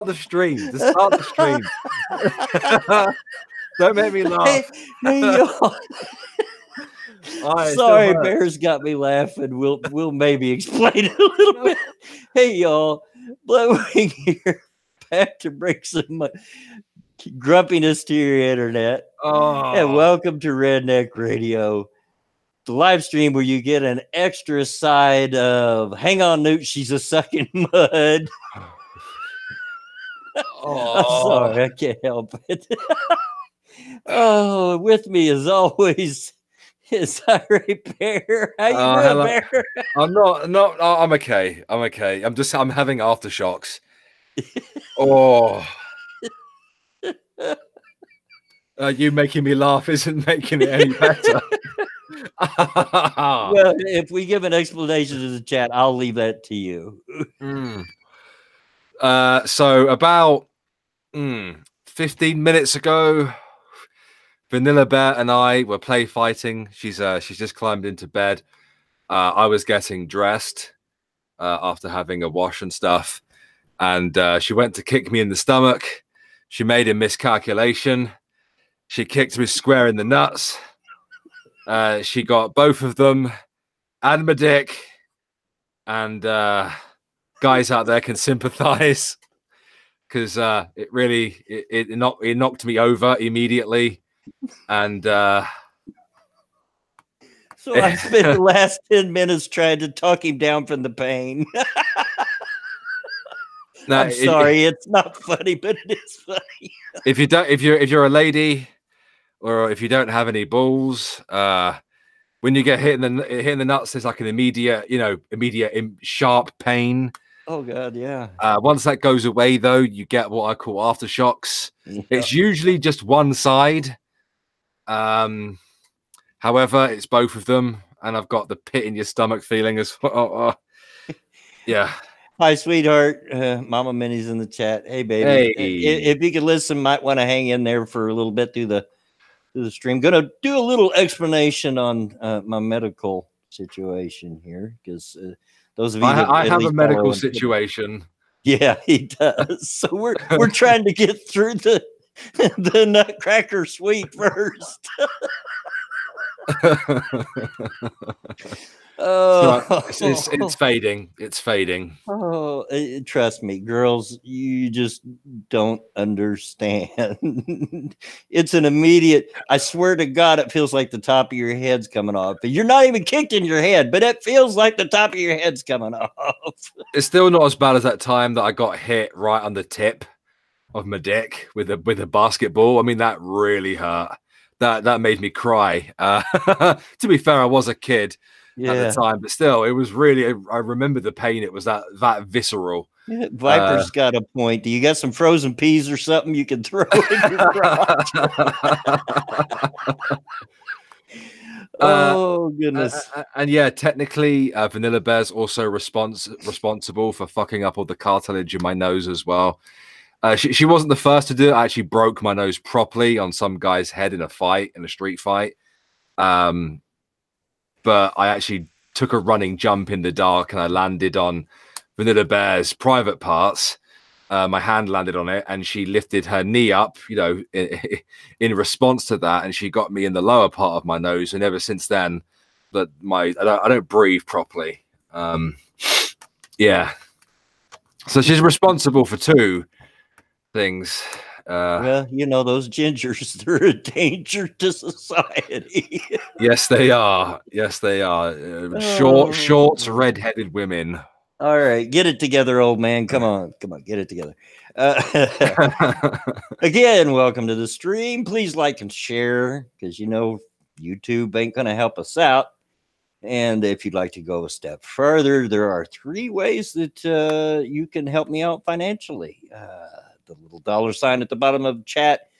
the stream. To start the stream. Don't make me laugh. Hey, y'all. Right, Sorry, Bear's got me laughing. We'll maybe explain it a little bit. Hey, y'all. Blowing here. Back to bring some grumpiness to your internet. And welcome to Redneck Radio, the live stream where you get an extra side of "Hang on, Newt, she's a sucking mud." I'm sorry, I can't help it. With me as always is Irate Bear. How you doing, Bear? I'm okay. I'm having aftershocks. You making me laugh isn't making it any better. Well, if we give an explanation to the chat, I'll leave that to you. So about 15 minutes ago, Vanilla Bear and I were play fighting. She's just climbed into bed. I was getting dressed after having a wash and stuff, and she went to kick me in the stomach. She made a miscalculation. She kicked me square in the nuts. She got both of them and my dick. And guys out there can sympathize because it knocked me over immediately. And so I spent the last 10 minutes trying to talk him down from the pain. No, I'm sorry, it's not funny, but it is funny. If you're a lady, or if you don't have any balls, when you get hit in the nuts, there's like an immediate sharp pain. Oh God, yeah. Once that goes away, though, you get what I call aftershocks. Yeah. It's usually just one side. However, it's both of them, and I've got the pit in your stomach feeling as well. Yeah. Hi, sweetheart. Mama Minnie's in the chat. Hey, baby. Hey. If you could listen, might want to hang in there for a little bit through the stream. Gonna do a little explanation on my medical situation here, because those of you I have a medical situation. Yeah, he does. So we're trying to get through the Nutcracker suite first. It's fading. It's fading. Oh, trust me, girls, you just don't understand. It's an immediate. I swear to God, it feels like the top of your head's coming off. You're not even kicked in your head, but it feels like the top of your head's coming off. It's still not as bad as that time that I got hit right on the tip of my dick with a basketball. I mean, that really hurt. That made me cry. To be fair, I was a kid. At the time, but still, it was really. I remember the pain. It was that visceral. Yeah, Viper's got a point. Do you got some frozen peas or something you can throw in your crotch? Oh goodness! And yeah, technically, Vanilla Bear's also responsible for fucking up all the cartilage in my nose as well. She wasn't the first to do it. I actually broke my nose properly on some guy's head in a street fight. But I actually took a running jump in the dark and I landed on Vanilla Bear's private parts. My hand landed on it and she lifted her knee up, in response to that. And she got me in the lower part of my nose. And ever since then, I don't breathe properly. Yeah. So she's responsible for two things. Well, those gingers, they're a danger to society. Yes, they are. Short, red-headed women. All right, get it together, old man. Come on, get it together. Again, welcome to the stream. Please like and share, because YouTube ain't going to help us out. And if you'd like to go a step further, there are 3 ways that you can help me out financially. The little $sign at the bottom of the chat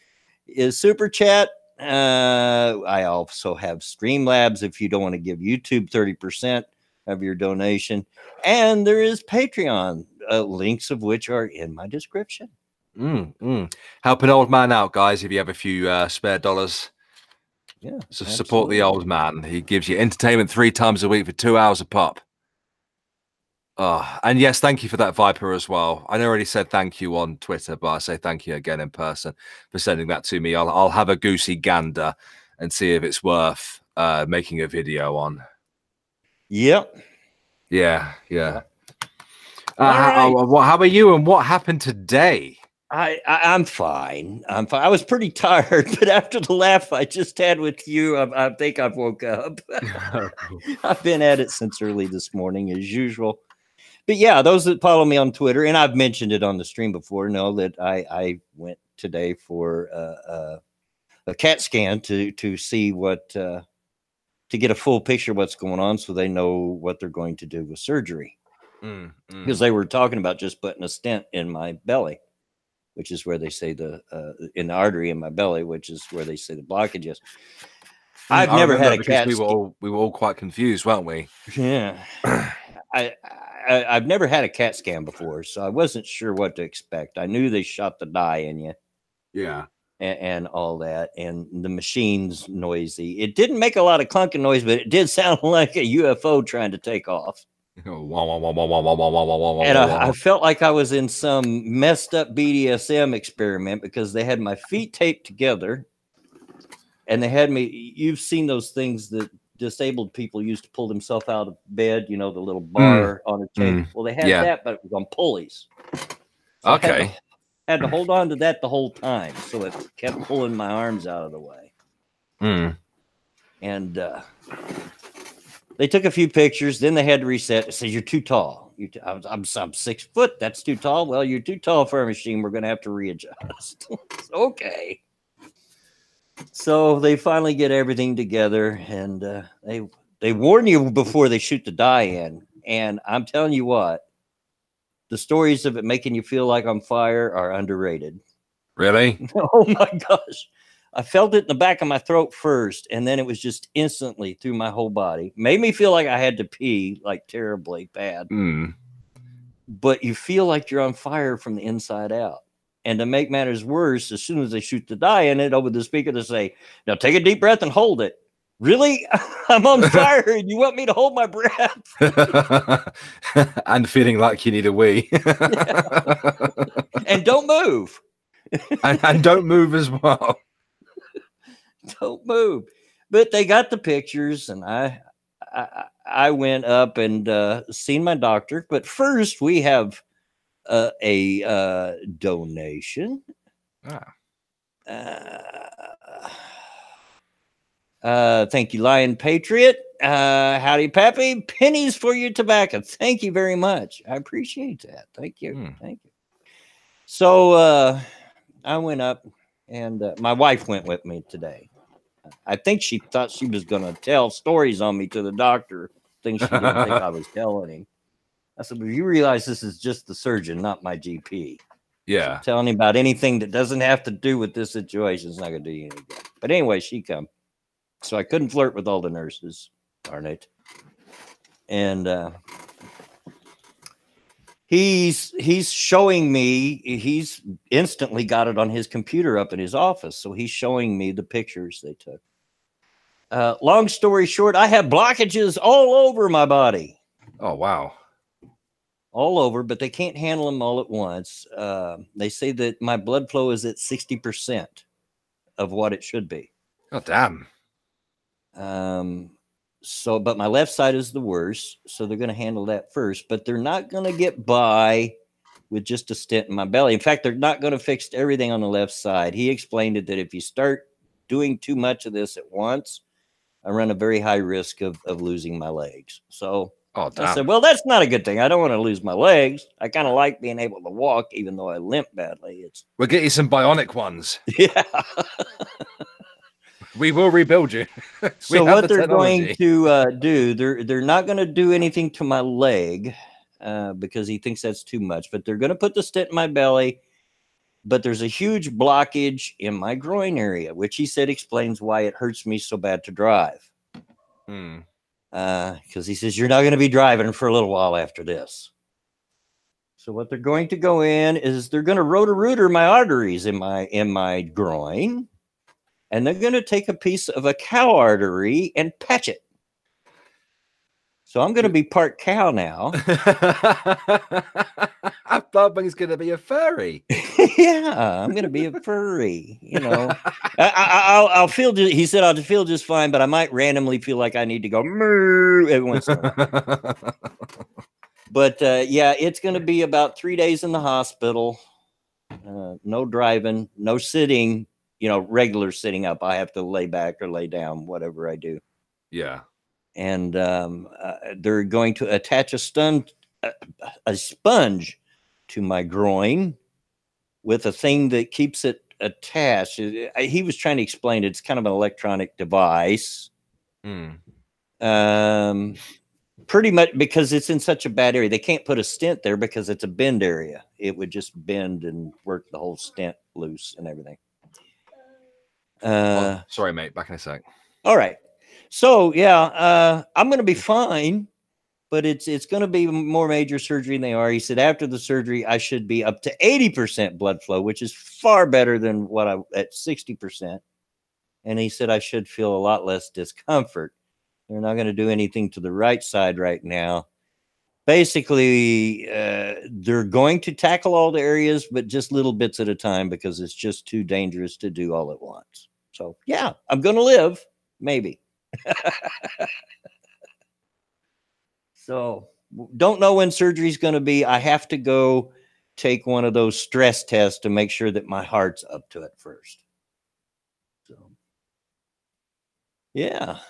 is Super Chat. I also have Streamlabs if you don't want to give YouTube 30% of your donation. And there is Patreon, links of which are in my description. Help an old man out, guys, if you have a few spare dollars. Yeah, so support the old man. He gives you entertainment 3 times a week for 2 hours a pop. Oh, and yes, thank you for that Viper as well. I already said thank you on Twitter, but I say thank you again in person for sending that to me. I'll have a goosey gander and see if it's worth making a video on. Yep. Yeah. Yep. All right. How are you, and what happened today? I'm fine. I'm fine. I was pretty tired, but after the laugh I just had with you, I think I've woke up. I've been at it since early this morning, as usual. But yeah, those that follow me on Twitter, and I've mentioned it on the stream before, know that I went today for a CAT scan to see what to get a full picture of what's going on, so they know what they're going to do with surgery. Because they were talking about just putting a stent in my belly, which is where they say in the artery in my belly, which is where they say the blockage is. I've never had a CAT scan. We were all quite confused, weren't we? Yeah. I've never had a CAT scan before, so I wasn't sure what to expect. I knew they shot the dye in you. Yeah. And all that, and the machine's noisy. It didn't make a lot of clunking noise, but it did sound like a UFO trying to take off. And I felt like I was in some messed up BDSM experiment, because they had my feet taped together and they had me. You've seen those things that disabled people use to pull themselves out of bed, the little bar on a table. Well, they had that, but it was on pulleys. So okay. I had to hold on to that the whole time, so it kept pulling my arms out of the way. And they took a few pictures. Then they had to reset. It says, "You're too tall. I'm 6 foot. That's too tall. Well, you're too tall for a machine. We're going to have to readjust." Okay. So they finally get everything together, and they warn you before they shoot the dye in. And I'm telling you what, the stories of it making you feel like on fire are underrated. Really? Oh my gosh. I felt it in the back of my throat first, and then it was just instantly through my whole body. Made me feel like I had to pee, like terribly bad. But you feel like you're on fire from the inside out. And to make matters worse, as soon as they shoot the dye in it over the speaker, they say, "Now take a deep breath and hold it." Really? I'm on fire and you want me to hold my breath? And feeling like you need a wee. And don't move. and don't move as well. Don't move. But they got the pictures, and I went up and seen my doctor. But first, we have a donation. Thank you, Lion Patriot. Howdy, Pappy. Pennies for your tobacco. Thank you very much. I appreciate that. Thank you. Thank you. So I went up, and my wife went with me today. I think she thought she was going to tell stories on me to the doctor, things she didn't think I was telling him. I said, "Well, you realize this is just the surgeon, not my GP. Yeah. So telling him about anything that doesn't have to do with this situation is not going to do you any good." But anyway, she come. So I couldn't flirt with all the nurses. Darn it. And he's showing me, he's instantly got it on his computer up in his office. So he's showing me the pictures they took. Long story short, I have blockages all over my body. Oh, wow. All over, but they can't handle them all at once. They say that my blood flow is at 60% of what it should be. Oh, damn. So, but my left side is the worst. So they're going to handle that first, but they're not going to get by with just a stent in my belly. In fact, they're not going to fix everything on the left side. He explained it that if you start doing too much of this at once, I run a very high risk of losing my legs. So I said, well, that's not a good thing. I don't want to lose my legs. I kind of like being able to walk, even though I limp badly. We'll get you some bionic ones. Yeah. We will rebuild you. So what they're going to do, they're not going to do anything to my leg because he thinks that's too much. But they're going to put the stent in my belly. But there's a huge blockage in my groin area, which he said explains why it hurts me so bad to drive. Because he says, you're not going to be driving for a little while after this. So what they're going to go in is they're going to rotor-rooter my arteries in my groin. And they're going to take a piece of a cow artery and patch it. So I'm going to be part cow now. I thought he's going to be a furry. Yeah, I'm going to be a furry. You know, I'll feel. He said I'll feel just fine, but I might randomly feel like I need to go moo every once in a while. But yeah, it's going to be about 3 days in the hospital. No driving, no sitting. You know, regular sitting up. I have to lay back or lay down, whatever I do. Yeah. And they're going to attach a sponge to my groin with a thing that keeps it attached. He was trying to explain it. It's kind of an electronic device. Pretty much because it's in such a bad area. They can't put a stent there because it's a bend area. It would just bend and work the whole stent loose and everything. Sorry, mate. Back in a sec. All right. So yeah, I'm going to be fine, but it's going to be more major surgery than they are. He said after the surgery, I should be up to 80% blood flow, which is far better than what I at 60%. And he said I should feel a lot less discomfort. They're not going to do anything to the right side right now. Basically, they're going to tackle all the areas, but just little bits at a time because it's just too dangerous to do all at once. So yeah, I'm going to live, maybe. So don't know when surgery is going to be. I have to go take one of those stress tests to make sure that my heart's up to it first. So yeah.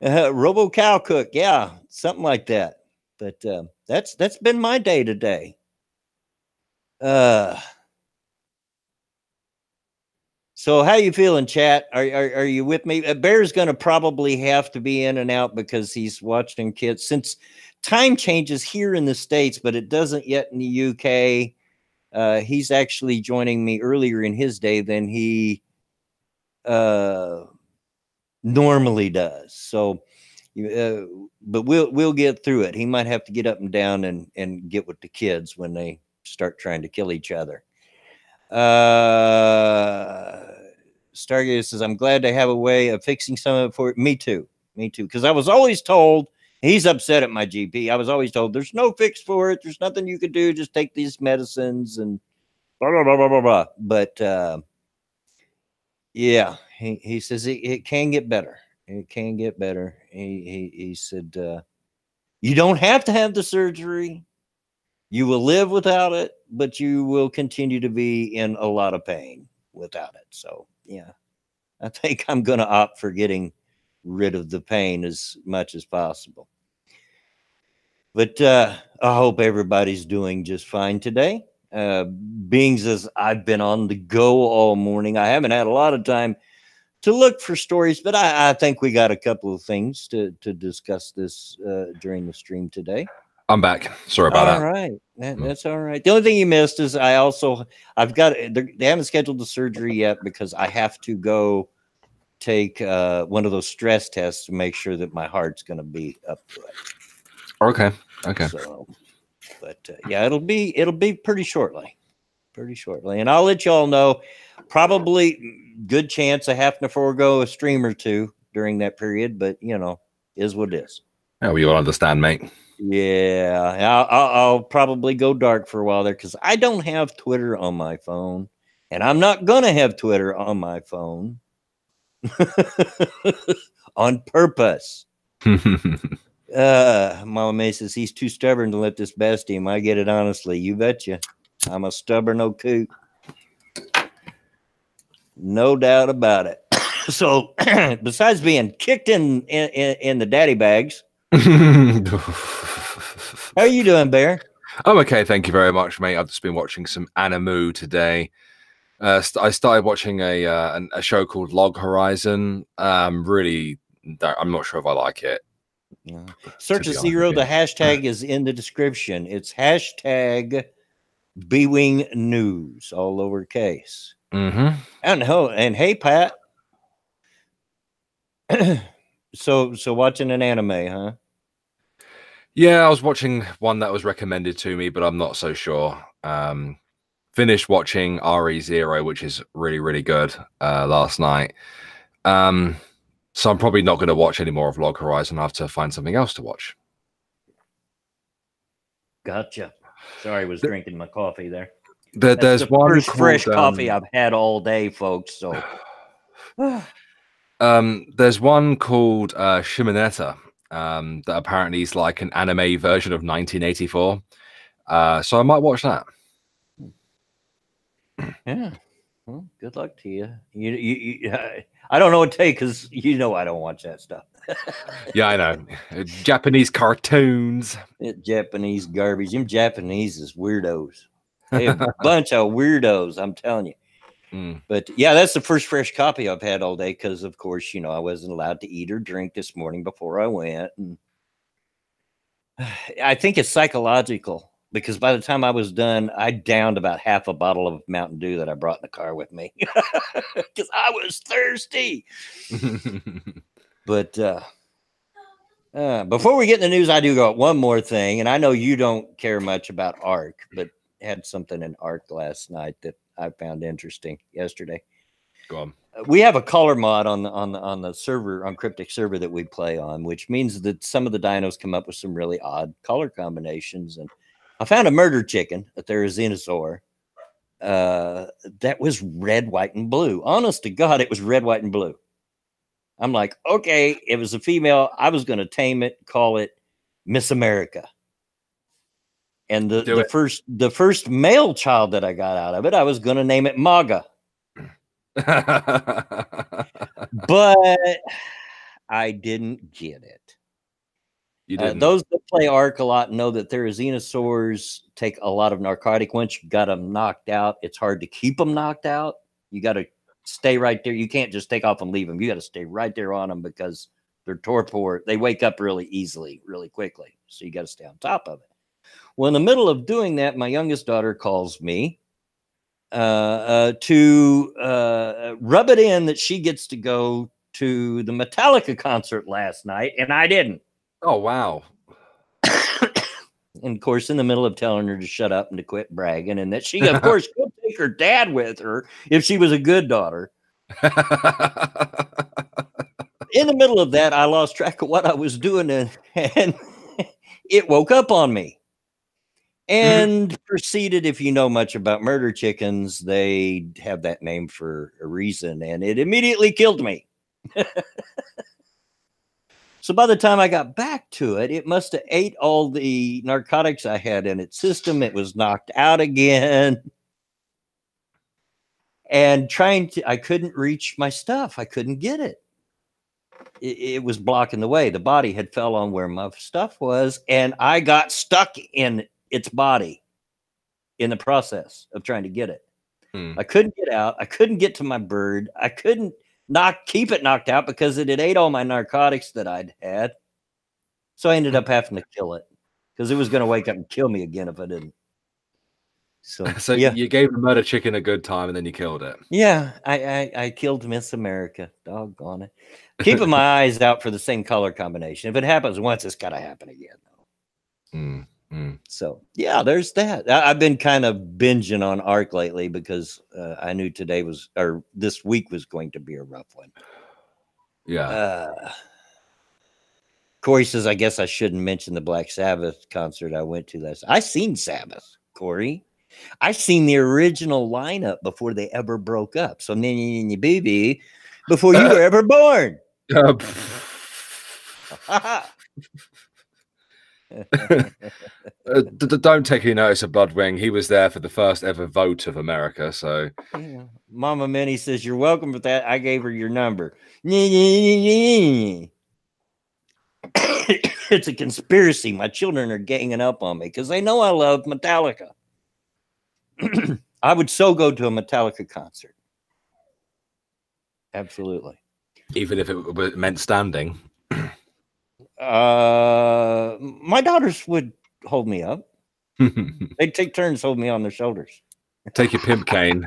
Robo cow cook. Yeah, something like that. But that's been my day today. So how you feeling, chat? Are you with me? Bear's going to probably have to be in and out because he's watching kids. Since time changes here in the States, but it doesn't yet in the UK. He's actually joining me earlier in his day than he normally does. So, but we'll get through it. He might have to get up and down and get with the kids when they start trying to kill each other. Stargazer says, I'm glad they have a way of fixing some of it for me too. Because I was always told, he's upset at my GP. I was always told there's no fix for it. There's nothing you can do. Just take these medicines and blah, blah, blah, blah, blah, blah. But yeah, he says it can get better. It can get better. He said, you don't have to have the surgery. You will live without it, but you will continue to be in a lot of pain without it. So, yeah, I think I'm going to opt for getting rid of the pain as much as possible. But I hope everybody's doing just fine today. Being as I've been on the go all morning, I haven't had a lot of time to look for stories, but I think we got a couple of things to discuss this during the stream today. I'm back. Sorry about that. All right. That's all right. The only thing you missed is they haven't scheduled the surgery yet because I have to go take one of those stress tests to make sure that my heart's going to be up to it. Okay. So, but yeah, it'll be pretty shortly. And I'll let y'all know, probably good chance I have to forego a stream or two during that period, but you know, is what it is. Yeah, we all understand, mate. Yeah, I'll probably go dark for a while there because I don't have Twitter on my phone, and I'm not gonna have Twitter on my phone on purpose. Mama May says he's too stubborn to let this best him. I get it honestly. You betcha. I'm a stubborn old coot. No doubt about it. So, besides being kicked in the daddy bags. How are you doing, Bear? I'm okay, thank you very much, mate. I've just been watching some anime today. I started watching a show called Log Horizon. Really, I'm not sure if I like it. Yeah. Search a zero. The hashtag is in the description. It's hashtag B-Wing News, all lowercase. Mm-hmm. And hey, Pat. So watching an anime, huh? Yeah, I was watching one that was recommended to me, but I'm not so sure. Finished watching RE0, which is really, really good last night. So I'm probably not going to watch any more of Log Horizon. I have to find something else to watch. Gotcha. Sorry, I was drinking my coffee there. There's the one first called, fresh coffee I've had all day, folks. So there's one called Shimoneta that apparently is like an anime version of 1984. So I might watch that. yeah. Well, good luck to you. I don't know what to take because I don't watch that stuff. Yeah, I know. Japanese cartoons. Japanese garbage. Them Japanese is weirdos. They a bunch of weirdos, I'm telling you. But yeah, that's the first fresh coffee I've had all day because, of course, I wasn't allowed to eat or drink this morning before I went. And I think it's psychological because by the time I was done, I downed about half a bottle of Mountain Dew that I brought in the car with me because I was thirsty. But before we get in the news, I do got one more thing. And I know you don't care much about ARC, but had something in ARC last night that I found interesting yesterday. Go on. We have a color mod on the server, on Cryptic server that we play on, which means that some of the dinos come up with some really odd color combinations. And I found a murder chicken, a therizinosaur, that was red, white, and blue. Honest to God, it was red, white, and blue. I'm like, okay, it was a female. I was going to tame it, call it Miss America. And the first male child that I got out of it, I was going to name it MAGA. But I didn't get it. You didn't. Those that play ARC a lot know that therizinosaurs take a lot of narcotic. Once you got them knocked out, it's hard to keep them knocked out. You got to stay right there. You can't just take off and leave them. You got to stay right there on them because they're torpor. They wake up really easily, really quickly. So you got to stay on top of it. Well, in the middle of doing that, my youngest daughter calls me to rub it in that she gets to go to the Metallica concert last night, and I didn't. Oh, wow. And of course, in the middle of telling her to shut up and to quit bragging, and that she, of course, could take her dad with her if she was a good daughter. In the middle of that, I lost track of what I was doing, and it woke up on me. And proceeded, if you know much about murder chickens, they have that name for a reason, and it immediately killed me. So by the time I got back to it, it must have ate all the narcotics I had in its system. It was knocked out again. And I couldn't reach my stuff. I couldn't get it. It was blocking the way. The body had fell on where my stuff was, and I got stuck in its body in the process of trying to get it. I couldn't get out. I couldn't get to my bird. I couldn't keep it knocked out because it had ate all my narcotics that I'd had. So I ended up having to kill it because it was going to wake up and kill me again if I didn't. So yeah. You gave the murder chicken a good time and then you killed it. Yeah, I killed Miss America. Doggone it. Keeping my eyes out for the same color combination. If it happens once, it's got to happen again. So yeah, there's that. I've been kind of binging on ARC lately because I knew this week was going to be a rough one. Yeah. Corey says, I guess I shouldn't mention the Black Sabbath concert I went to last. I seen Sabbath, Corey. I've seen the original lineup before they ever broke up. So baby, before you were ever born. Don't take any notice of Bloodwing. He was there for the first ever vote of America. So yeah. Mama Minnie says, you're welcome for that. I gave her your number. It's a conspiracy. My children are ganging up on me because they know I love Metallica. I would so go to a Metallica concert. Absolutely. Even if it meant standing. My daughters would hold me up. They'd take turns holding me on their shoulders. Take your pimp cane.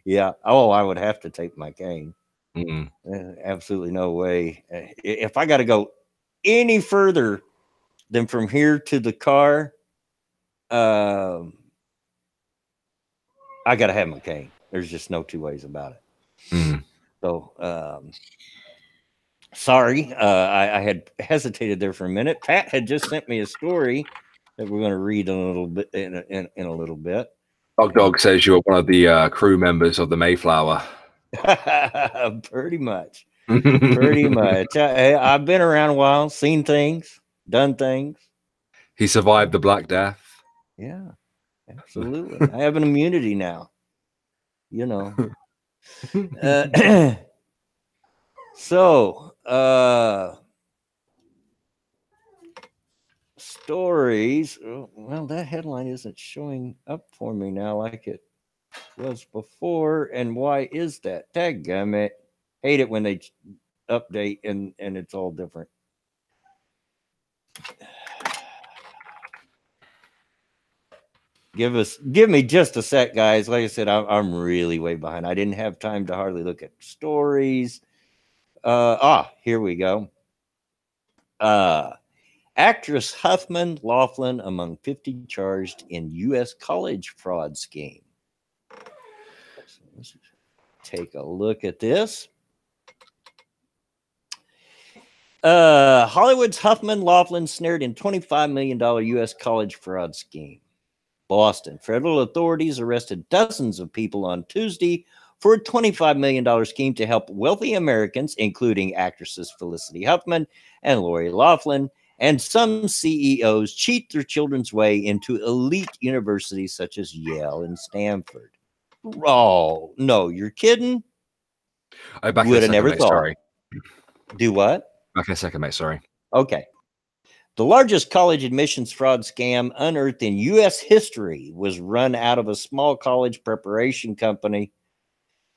Yeah. Oh, I would have to take my cane. Absolutely no way. If I got to go any further than from here to the car, I got to have my cane. There's just no two ways about it. So, sorry, I had hesitated there for a minute. Pat had just sent me a story that we're going to read in a little bit. In a little bit. Dog says you're one of the crew members of the Mayflower. Pretty much. Pretty much. I've been around a while, seen things, done things. He survived the Black Death. Yeah, absolutely. I have an immunity now. You know. So, stories. Well, that headline isn't showing up for me now like it was before. And why is that? Dadgummit. Hate it when they update and it's all different. Give me just a sec, guys. Like I said, I'm really way behind. I didn't have time to hardly look at stories. Here we go. Actress Huffman Laughlin among 50 charged in U.S. college fraud scheme. So let's take a look at this. Hollywood's Huffman Laughlin snared in $25 million U.S. college fraud scheme. Boston. Federal authorities arrested dozens of people on Tuesday for a $25 million scheme to help wealthy Americans, including actresses Felicity Huffman and Lori Laughlin, and some CEOs cheat their children's way into elite universities such as Yale and Stanford. Oh, no, you're kidding? Oh, back Would in a have second, never mate. thought. Sorry. Do what? Back in a second, mate. Sorry. Okay. The largest college admissions fraud scam unearthed in U.S. history was run out of a small college preparation company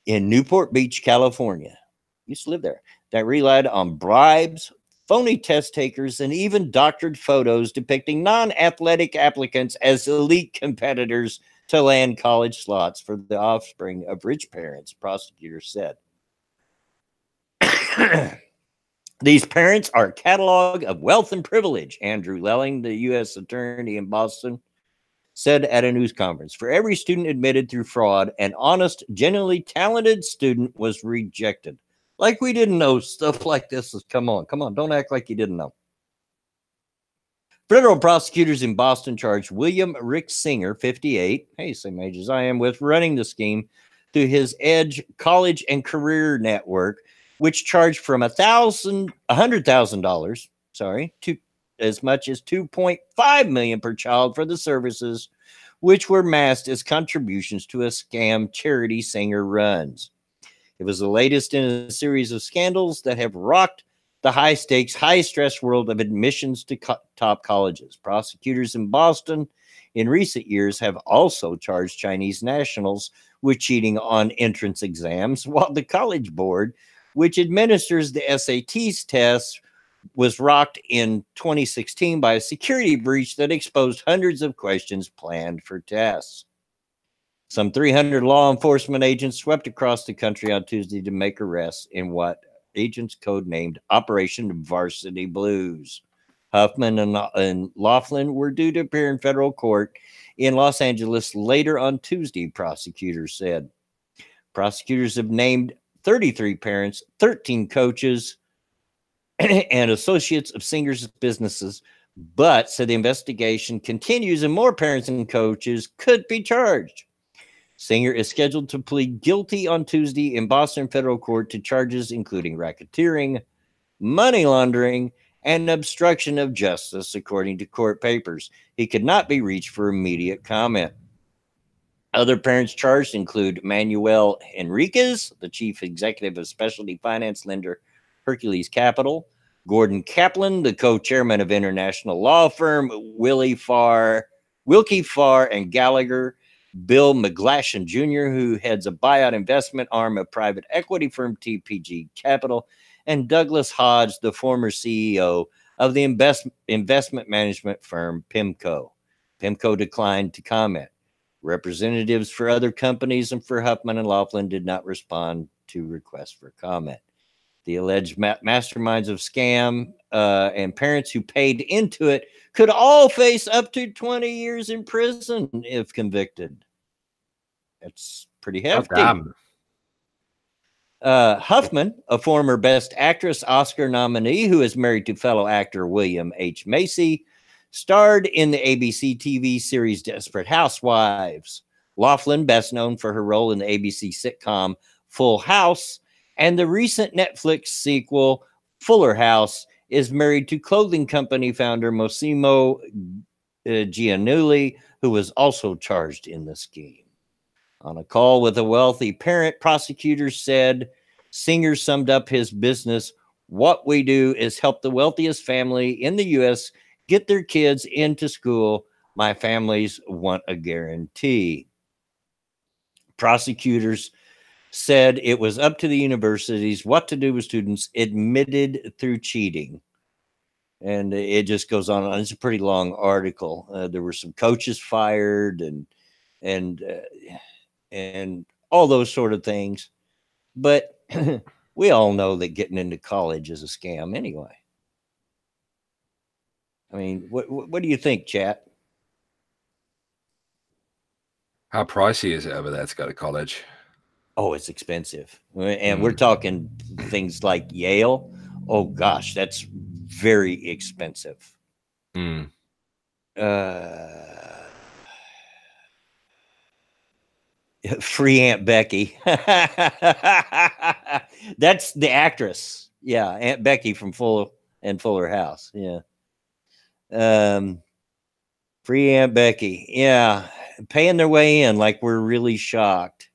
in Newport Beach, California. Used to live there. That relied on bribes, phony test takers, and even doctored photos depicting non-athletic applicants as elite competitors to land college slots for the offspring of rich parents, prosecutors said. These parents are a catalog of wealth and privilege, Andrew Lelling, the U.S. attorney in Boston, said at a news conference. For every student admitted through fraud, an honest, genuinely talented student was rejected. Like we didn't know stuff like this. Come on. Don't act like you didn't know. Federal prosecutors in Boston charged William Rick Singer, 58, hey, same age as I am, with running the scheme through his Edge College and Career Network, which charged from $100,000, to as much as $2.5 million per child for the services, which were masked as contributions to a scam charity Singer runs. It was the latest in a series of scandals that have rocked the high-stakes, high-stress world of admissions to top colleges. Prosecutors in Boston in recent years have also charged Chinese nationals with cheating on entrance exams, while the College Board, which administers the SATs tests, was rocked in 2016 by a security breach that exposed hundreds of questions planned for tests. Some 300 law enforcement agents swept across the country on Tuesday to make arrests in what agents codenamed Operation Varsity Blues. Huffman and Laughlin were due to appear in federal court in Los Angeles later on Tuesday, prosecutors said. Prosecutors have named 33 parents, 13 coaches, and associates of Singer's businesses, but said the investigation continues and more parents and coaches could be charged. Singer is scheduled to plead guilty on Tuesday in Boston federal court to charges including racketeering, money laundering, and obstruction of justice, according to court papers. He could not be reached for immediate comment. Other parents charged include Manuel Enriquez, the chief executive of specialty finance lender Hercules Capital, Gordon Kaplan, the co-chairman of international law firm Wilkie Farr and Gallagher, Bill McGlashan Jr., who heads a buyout investment arm of private equity firm TPG Capital, and Douglas Hodge, the former CEO of the investment management firm PIMCO. PIMCO declined to comment. Representatives for other companies and for Huffman and Laughlin did not respond to requests for comment. The alleged masterminds of scam and parents who paid into it could all face up to 20 years in prison if convicted. That's pretty hefty. Damn. Huffman, a former Best Actress Oscar nominee who is married to fellow actor William H. Macy, starred in the ABC TV series Desperate Housewives. Laughlin, best known for her role in the ABC sitcom Full House and the recent Netflix sequel Fuller House, is married to clothing company founder Massimo Giannulli, who was also charged in the scheme. On a call with a wealthy parent, prosecutors said Singer summed up his business. What we do is help the wealthiest family in the U.S. get their kids into school. My families want a guarantee. Prosecutors said it was up to the universities what to do with students admitted through cheating. And it just goes on. It's a pretty long article. There were some coaches fired and all those sort of things. But we all know that getting into college is a scam anyway. I mean, what do you think, chat? How pricey is it over there to go to college? Oh, it's expensive. And we're talking things like Yale. Oh, gosh, that's very expensive. Free Aunt Becky. That's the actress. Yeah, Aunt Becky from Fuller House. Yeah. Free Aunt Becky. Yeah, paying their way in like we're really shocked.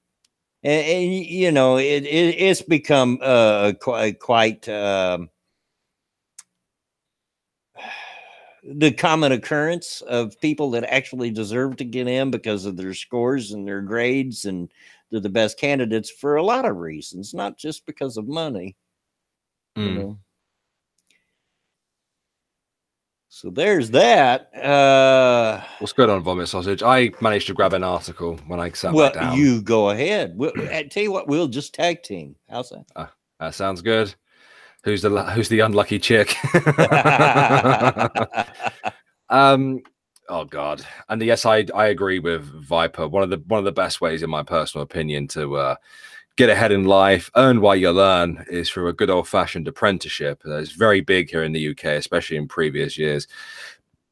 And you know, it's become quite the common occurrence of people that actually deserve to get in because of their scores and their grades, and they're the best candidates for a lot of reasons, not just because of money. You know. So there's that. What's good on Vomit Sausage? I managed to grab an article when I sat back down. You go ahead. I tell you what, we'll just tag team. How's that? That sounds good. Who's the unlucky chick? Oh God. And yes, I agree with Viper. One of the best ways, in my personal opinion, to get ahead in life, earn while you learn, is through a good old-fashioned apprenticeship. It's very big here in the UK, especially in previous years.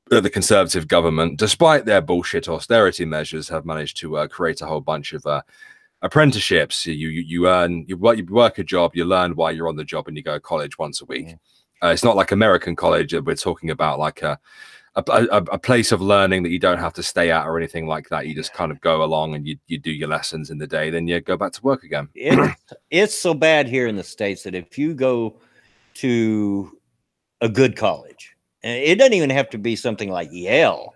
The Conservative government, despite their bullshit austerity measures, have managed to create a whole bunch of apprenticeships. You work a job, you learn while you're on the job, and you go to college once a week. It's not like American college. We're talking about like a place of learning that you don't have to stay at or anything like that. You just kind of go along and you do your lessons in the day, then you go back to work again. It's so bad here in the States that if you go to a good college, and it doesn't even have to be something like Yale,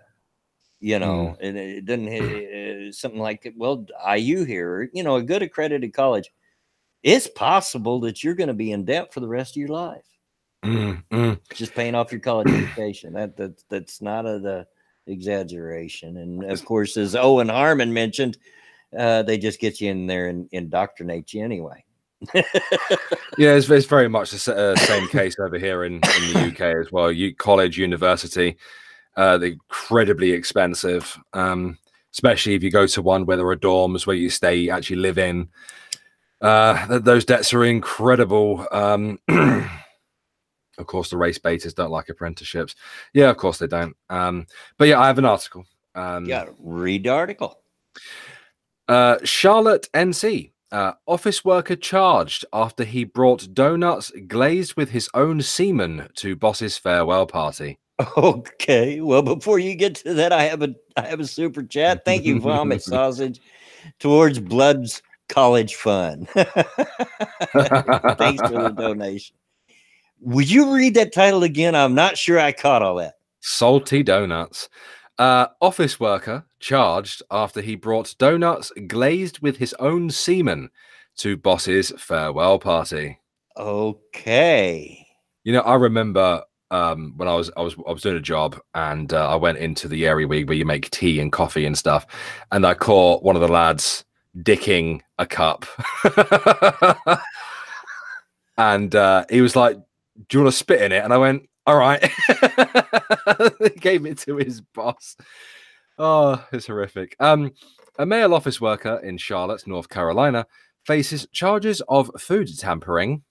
you know, and it doesn't something like, well, IU here, you know, a good accredited college, it's possible that you're going to be in debt for the rest of your life. Just paying off your college education. That's not the exaggeration. And of course, as Owen Harmon mentioned, they just get you in there and indoctrinate you anyway. Yeah, it's very much the same case over here in the UK as well. College, university, they're incredibly expensive, especially if you go to one where there are dorms where you stay, you actually live in. Those debts are incredible. Of course, the race baiters don't like apprenticeships. Yeah, of course they don't. But yeah, I have an article. Yeah, read the article. Charlotte, NC. Office worker charged after he brought donuts glazed with his own semen to boss's farewell party. Okay, well, before you get to that, I have a super chat. Thank you, Vomit Sausage, towards Blood's college fund. Thanks for the donation. Would you read that title again? I'm not sure I caught all that. Salty donuts. Office worker charged after he brought donuts glazed with his own semen to boss's farewell party. Okay. You know, I remember when I was doing a job, and I went into the area where you make tea and coffee and stuff, and I caught one of the lads dicking a cup. And he was like, "Do you want to spit in it?" And I went, "All right." He gave it to his boss. Oh, it's horrific. A male office worker in Charlotte, North Carolina, faces charges of food tampering,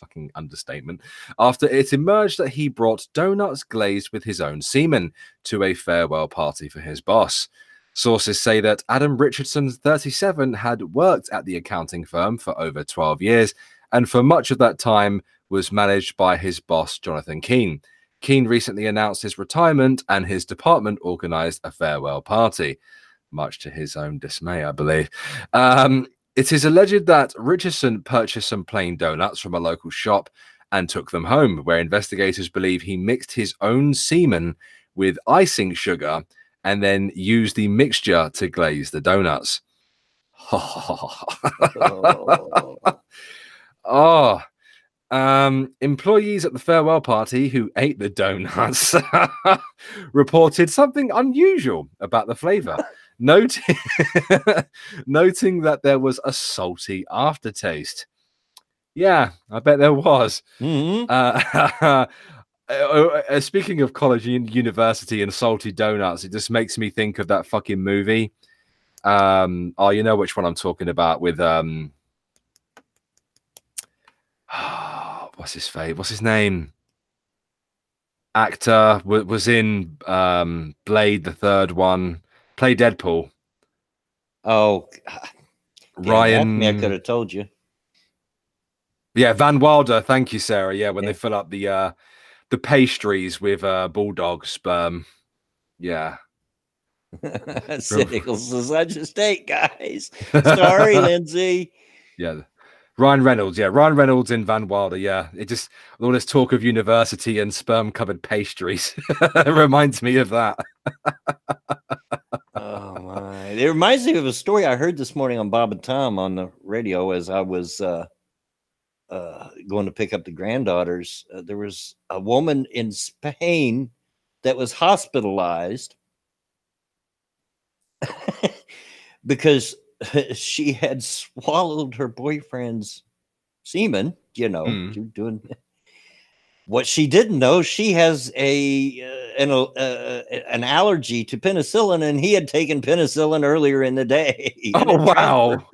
fucking understatement, after it emerged that he brought donuts glazed with his own semen to a farewell party for his boss. Sources say that Adam Richardson, 37, had worked at the accounting firm for over 12 years, and for much of that time was managed by his boss, Jonathan Keane. Keane recently announced his retirement, and his department organized a farewell party, much to his own dismay, I believe. It is alleged that Richardson purchased some plain donuts from a local shop and took them home, where investigators believe he mixed his own semen with icing sugar and then used the mixture to glaze the donuts. Oh. Employees at the farewell party who ate the donuts reported something unusual about the flavor, noting that there was a salty aftertaste. Yeah, I bet there was. Speaking of college and university and salty donuts, it just makes me think of that fucking movie. Oh, you know which one I'm talking about with what's his face? What's his name? Actor was in Blade, the third one. Played Deadpool. Oh, Ryan. I could have told you. Yeah, Van Wilder. Thank you, Sarah. Yeah, when they fill up the pastries with bulldog sperm. Yeah. Sickles is such a state, guys. Sorry, Lindsay. Yeah. Ryan Reynolds, Ryan Reynolds in Van Wilder, It just, all this talk of university and sperm-covered pastries reminds me of that. Oh, my. It reminds me of a story I heard this morning on Bob and Tom on the radio as I was going to pick up the granddaughters. There was a woman in Spain that was hospitalized because she had swallowed her boyfriend's semen, doing what she didn't know. She has an allergy to penicillin, and he had taken penicillin earlier in the day. Oh, wow.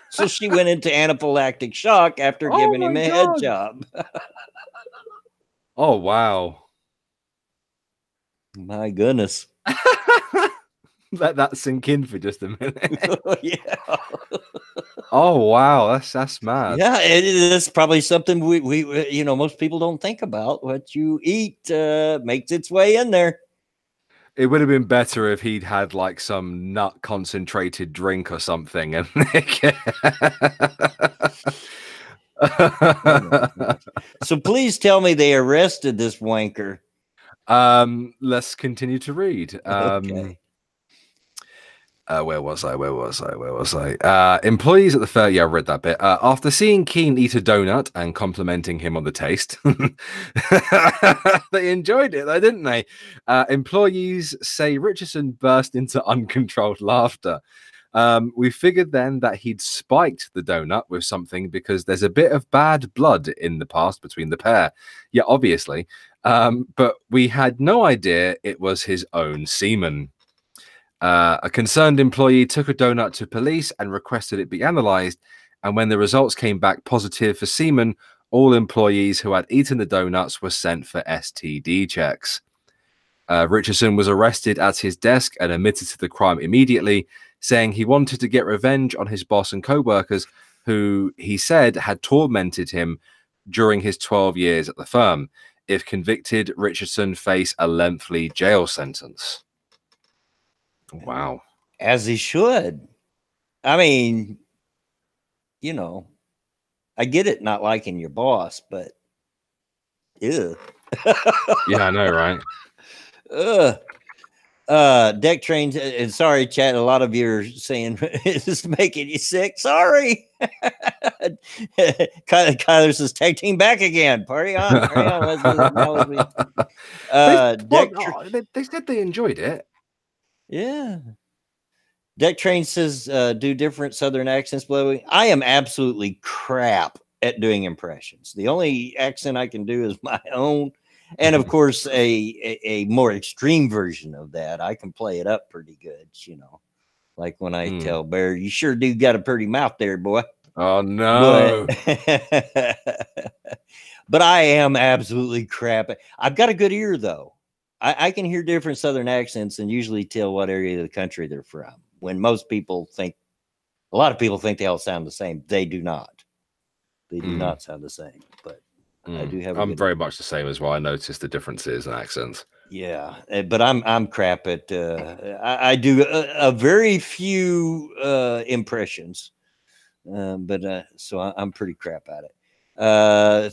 So she went into anaphylactic shock after giving him a head job. Oh, wow. My goodness. Let that sink in for just a minute. Yeah. Oh, wow. That's mad. Yeah, it's probably something we most people don't think about. What you eat makes its way in there. It would have been better if he'd had like some nut concentrated drink or something. And so please tell me they arrested this wanker. Let's continue to read. Okay. Where was I? Employees at the fair. Yeah, I read that bit. After seeing Keane eat a donut and complimenting him on the taste, they enjoyed it, though, didn't they? Employees say Richardson burst into uncontrolled laughter. We figured then that he'd spiked the donut with something because there's a bit of bad blood in the past between the pair. Yeah, obviously. But we had no idea it was his own semen. A concerned employee took a donut to police and requested it be analyzed. And when the results came back positive for semen, all employees who had eaten the donuts were sent for STD checks. Richardson was arrested at his desk and admitted to the crime immediately, saying he wanted to get revenge on his boss and co-workers who he said had tormented him during his 12 years at the firm. If convicted, Richardson faced a lengthy jail sentence. Wow. As he should. I mean, I get it not liking your boss, but ew. Yeah, I know, right? Deck trains, and sorry, chat, a lot of you are saying it's making you sick. Sorry. Kyler says, tag team back again. Party on. They said they enjoyed it. Yeah. Deck Train says, do different Southern accents, blowing. I am absolutely crap at doing impressions. The only accent I can do is my own. And of course, a more extreme version of that. I can play it up pretty good, Like when I tell Bear, you sure do got a pretty mouth there, boy. Oh no. But I am absolutely crap. I've got a good ear though. I can hear different Southern accents and usually tell what area of the country they're from. When most people think, a lot of people think they all sound the same. They do not. They do not sound the same. But I do have. I'm very much the same as well. I notice the differences in accents. Yeah, but I'm crap at. I do a very few impressions, but so I'm pretty crap at it.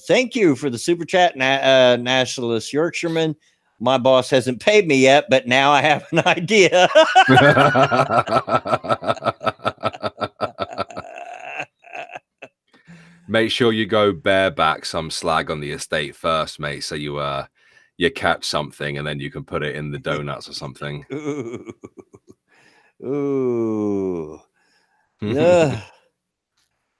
Thank you for the super chat, Nationalist Yorkshireman. My boss hasn't paid me yet, but now I have an idea. Make sure you go bareback some slag on the estate first, mate, so you catch something and then you can put it in the donuts or something. Ooh.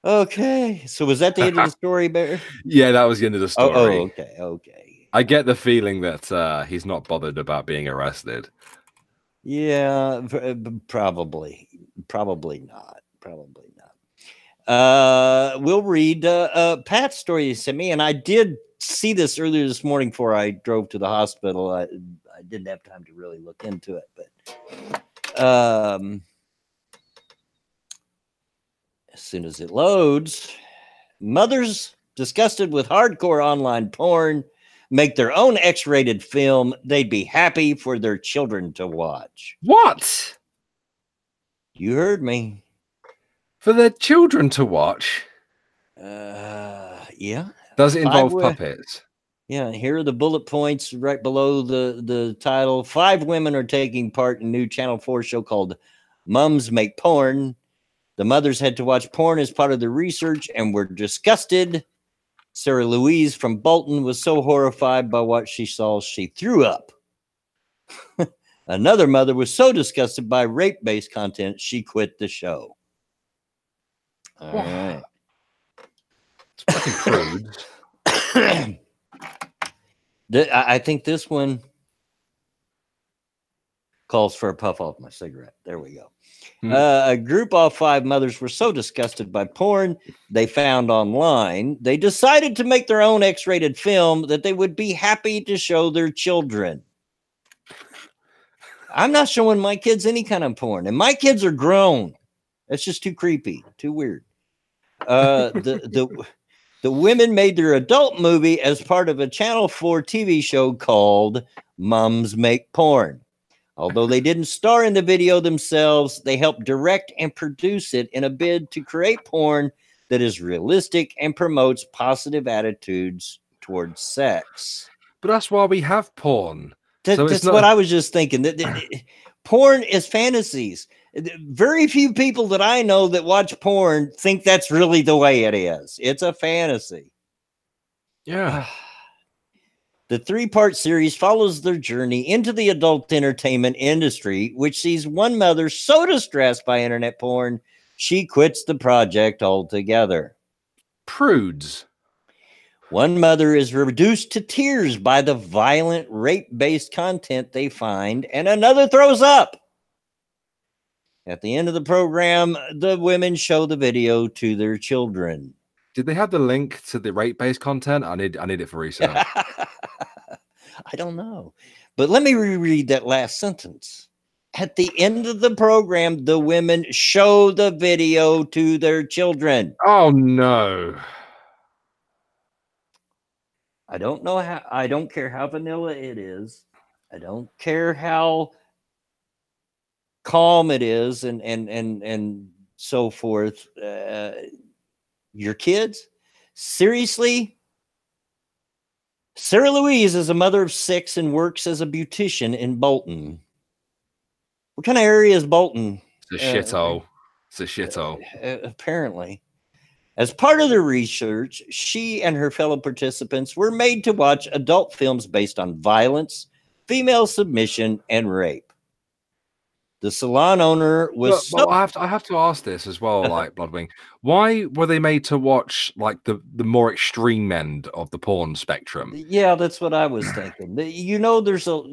Okay. So was that the end of the story, Bear? Yeah, that was the end of the story. Oh, okay. Okay. I get the feeling that he's not bothered about being arrested. Yeah, probably not. Probably not. We'll read Pat's story you sent me, and I did see this earlier this morning before I drove to the hospital. I didn't have time to really look into it, but as soon as it loads, mothers disgusted with hardcore online porn make their own X-rated film they'd be happy for their children to watch. What? You heard me. For their children to watch? Yeah. Does it involve puppets? Yeah, here are the bullet points right below the title. 5 women are taking part in a new Channel 4 show called Mums Make Porn. The mothers had to watch porn as part of the research and were disgusted. Sarah Louise from Bolton was so horrified by what she saw, she threw up. Another mother was so disgusted by rape-based content, she quit the show. All right. It's fucking crude. I think this one calls for a puff off my cigarette. There we go. A group of 5 mothers were so disgusted by porn they found online, they decided to make their own X-rated film that they would be happy to show their children. I'm not showing my kids any kind of porn, and my kids are grown. That's just too creepy, too weird. The women made their adult movie as part of a Channel 4 TV show called Mums Make Porn. Although they didn't star in the video themselves, they helped direct and produce it in a bid to create porn that is realistic and promotes positive attitudes towards sex. But that's why we have porn. That's what I was just thinking. Porn is fantasies. Very few people that I know that watch porn think that's really the way it is. It's a fantasy. Yeah. The 3-part series follows their journey into the adult entertainment industry, which sees one mother so distressed by internet porn, she quits the project altogether. Prudes. One mother is reduced to tears by the violent rape-based content they find, and another throws up. At the end of the program, the women show the video to their children. Did they have the link to the rape-based content? I need it for research. I don't know. But let me reread that last sentence. At the end of the program, the women show the video to their children. Oh, no. I don't know how. I don't care how vanilla it is. I don't care how calm it is and so forth. Your kids? Seriously? Sarah Louise is a mother of 6 and works as a beautician in Bolton. What kind of area is Bolton? It's a shithole. It's a shithole. Apparently. As part of the research, she and her fellow participants were made to watch adult films based on violence, female submission, and rape. The salon owner was Well, I have to ask this as well, like Bloodwing. Why were they made to watch like the more extreme end of the porn spectrum? Yeah, that's what I was thinking. You know, there's a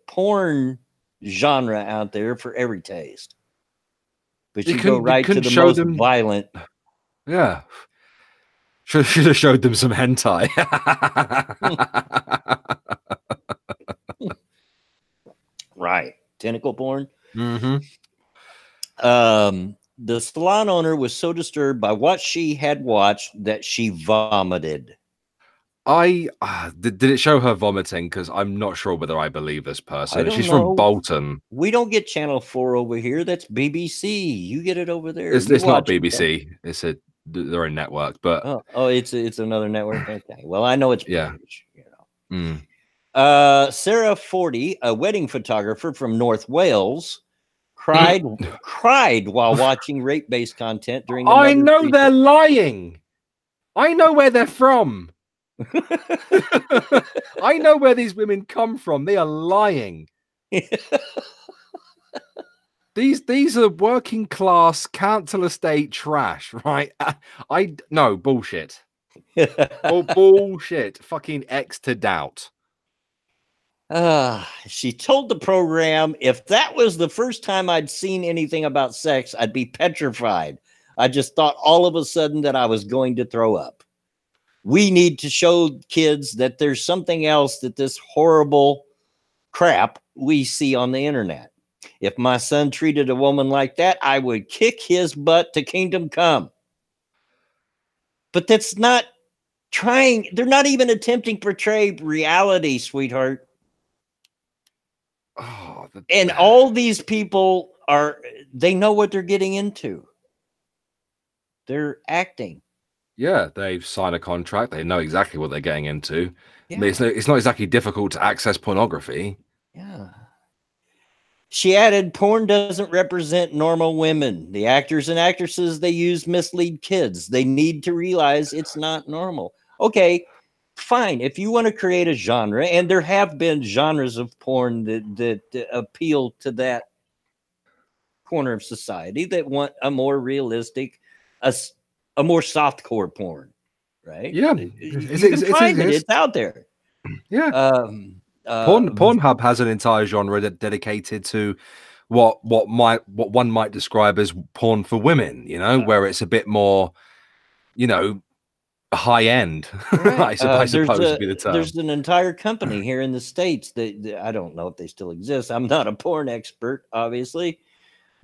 porn genre out there for every taste. But You you go right to couldn't the show most them. violent. Yeah. Should have showed them some hentai. Right. Tentacle porn. Mm-hmm. The salon owner was so disturbed by what she had watched that she vomited. Did it show her vomiting? Because I'm not sure whether I believe this I person. don't She's from know. Bolton. We don't get Channel 4 over here. That's BBC. You get it over there. You It's not watch it. BBC. It's their own network. But Oh, it's another network. Okay. Well, I know it's yeah. British, you know. Mm. Sarah 40, a wedding photographer from North Wales, cried while watching rape-based content during the I Mother's know Day they're lying. I know where they're from. I know where these women come from. They are lying. These are working class council estate trash, right? I no bullshit. Bullshit. Fucking X to doubt. She told the program, if that was the first time I'd seen anything about sex, I'd be petrified. I just thought all of a sudden that I was going to throw up. We need to show kids that there's something else that this horrible crap we see on the internet. If my son treated a woman like that, I would kick his butt to kingdom come. But that's not trying. They're not even attempting to portray reality, sweetheart. Oh, and all these people they know what they're getting into. They're acting. Yeah, they've signed a contract. They know exactly what they're getting into. Yeah. I mean, it's not exactly difficult to access pornography. Yeah. She added, porn doesn't represent normal women. The actors and actresses they use mislead kids. They need to realize it's not normal. Okay, fine. If you want to create a genre, and there have been genres of porn that appeal to that corner of society that want a more realistic, a more softcore porn, right? Yeah, You can find it. It's out there. Yeah. Pornhub has an entire genre dedicated to what one might describe as porn for women, you know, where it's a bit more, you know, high end. Right. I suppose would be the term. There's an entire company here in the States that I don't know if they still exist. I'm not a porn expert, obviously,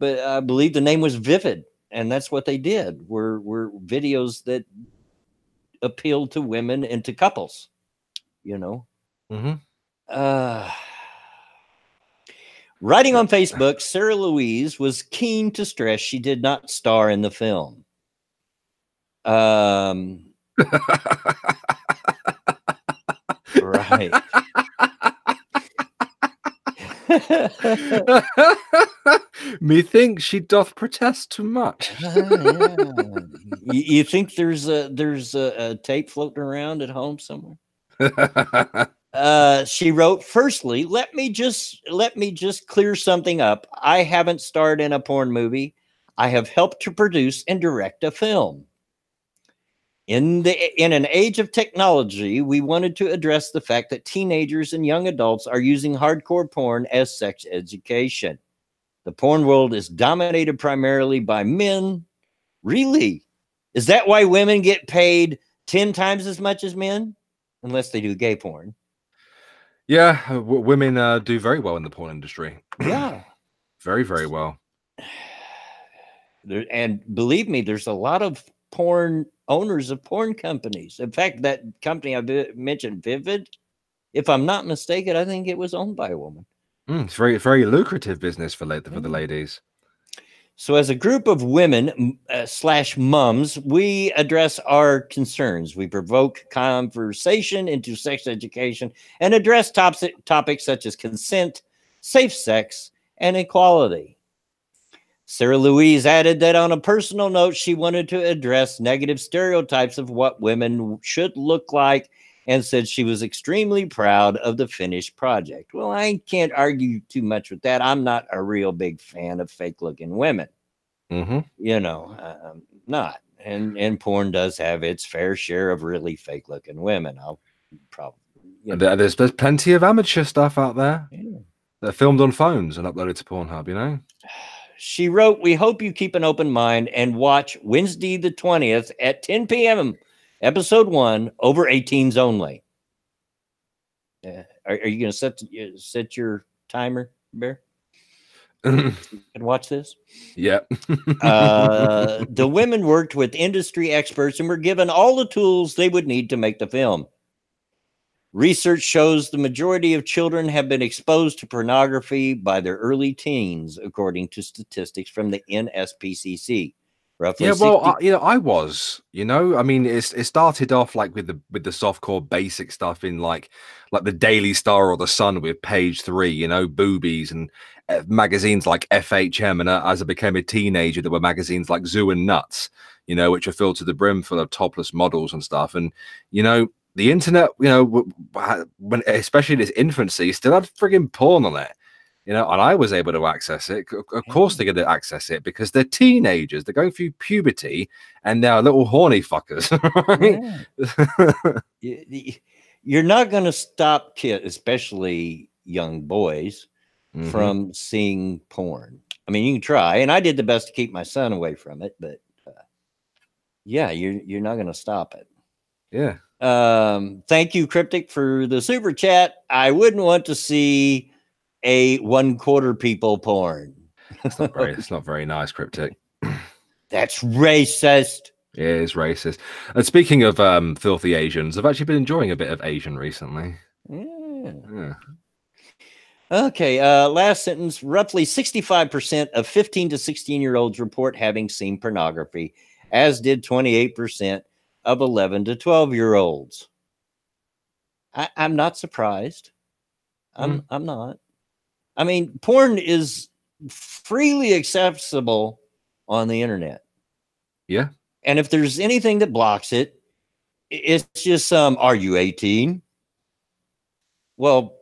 but I believe the name was Vivid, and that's what they did. Were videos that appealed to women and to couples, you know. Writing on Facebook, Sarah Louise was keen to stress she did not star in the film. Right. Methinks she doth protest too much. Yeah. You think there's a tape floating around at home somewhere? She wrote, firstly, let me just clear something up. I haven't starred in a porn movie. I have helped to produce and direct a film. In an age of technology, we wanted to address the fact that teenagers and young adults are using hardcore porn as sex education. The porn world is dominated primarily by men. Really? Is that why women get paid 10 times as much as men? Unless they do gay porn. Yeah, women do very well in the porn industry. Yeah. Very, very well. And believe me, there's a lot of porn owners of porn companies. In fact, that company I mentioned, Vivid, if I'm not mistaken, I think it was owned by a woman. It's very, very lucrative business for the ladies. So as a group of women / mums, we address our concerns. We provoke conversation into sex education and address topics such as consent, safe sex, and equality. Sarah Louise added that on a personal note, she wanted to address negative stereotypes of what women should look like and said she was extremely proud of the finished project. Well, I can't argue too much with that. I'm not a real big fan of fake-looking women. You know, not. And porn does have its fair share of really fake-looking women. I'll probably... There's plenty of amateur stuff out there. Yeah. They're filmed on phones and uploaded to Pornhub, you know? She wrote, "We hope you keep an open mind and watch Wednesday the 20th at 10 p.m. episode 1, over 18s only." Are you going to set your timer, Bear? You can watch this. Yeah. The women worked with industry experts and were given all the tools they would need to make the film. Research shows the majority of children have been exposed to pornography by their early teens, according to statistics from the NSPCC. Roughly, Yeah, well, 60. I was, I mean, it started off like with the softcore basic stuff in like the Daily Star or the Sun with Page 3, boobies and magazines like FHM. And as I became a teenager, there were magazines like Zoo and Nuts, which are filled to the brim full of topless models and stuff. And the internet, when especially in its infancy, still had frigging porn on it. And I was able to access it. Of course, they're going to access it because they're teenagers. They're going through puberty and they're little horny fuckers. Right? Yeah. You're not going to stop kids, especially young boys, from seeing porn. I mean, you can try, and I did the best to keep my son away from it, but yeah, you're not going to stop it. Yeah. Thank you, Cryptic, for the super chat. I wouldn't want to see a 1/4 people porn. It's not very nice, Cryptic. That's racist. It is racist. And speaking of filthy Asians, I've actually been enjoying a bit of Asian recently. Yeah. Okay, last sentence. Roughly 65% of 15 to 16-year-olds report having seen pornography, as did 28% of 11 to 12-year-olds. I'm not surprised. I'm not. I mean, porn is freely accessible on the internet. Yeah. And if there's anything that blocks it, it's just are you 18? Well,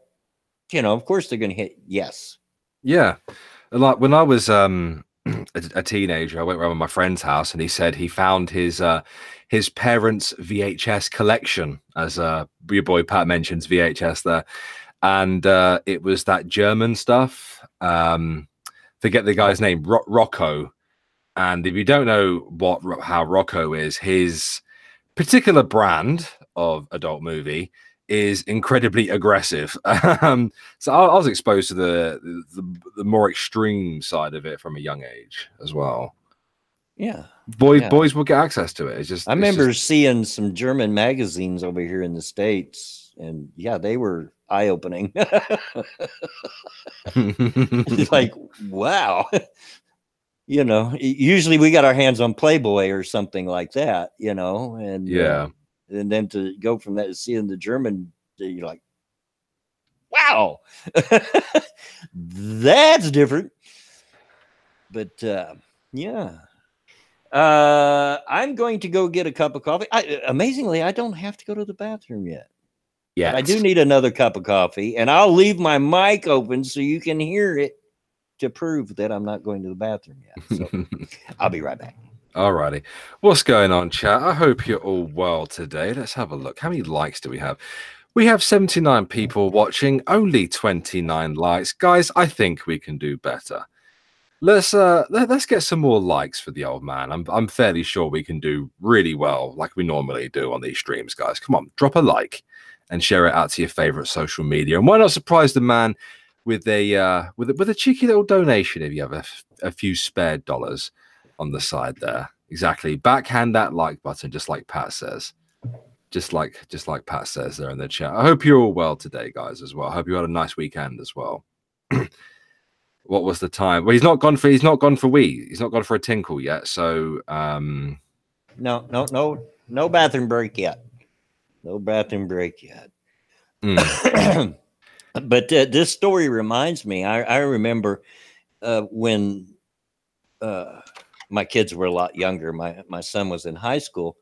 of course they're going to hit yes. Yeah. Like when I was a teenager, I went around with my friend's house and he said he found his parents' VHS collection, as your boy Pat mentions VHS there. And it was that German stuff. Forget the guy's name, Rocco. And if you don't know how Rocco is, his particular brand of adult movie is incredibly aggressive. So I was exposed to the more extreme side of it from a young age as well. Yeah. Boys will get access to it. I remember seeing some German magazines over here in the States, and yeah, they were eye-opening. It's like, wow. Usually we got our hands on Playboy or something like that, and yeah. And then to go from that to seeing the German, you're like, wow, that's different. But yeah. I'm going to go get a cup of coffee. Amazingly, I don't have to go to the bathroom yet. Yeah, I do need another cup of coffee, and I'll leave my mic open so you can hear it to prove that I'm not going to the bathroom yet. So I'll be right back. Alrighty. What's going on, chat? I hope you're all well today. Let's have a look. How many likes do we have? We have 79 people watching, only 29 likes. Guys, I think we can do better. Let's get some more likes for the old man. I'm fairly sure we can do really well, like we normally do on these streams, guys. Come on, drop a like and share it out to your favorite social media. And why not surprise the man with a cheeky little donation if you have a few spare dollars on the side there. Exactly. Backhand that like button, just like Pat says. Just like Pat says there in the chat. I hope you're all well today, guys, as well. I hope you had a nice weekend as well. What was the time? Well, he's not gone for He's not gone for a tinkle yet. So no bathroom break yet. No bathroom break yet. But this story reminds me. I remember when my kids were a lot younger. My son was in high school.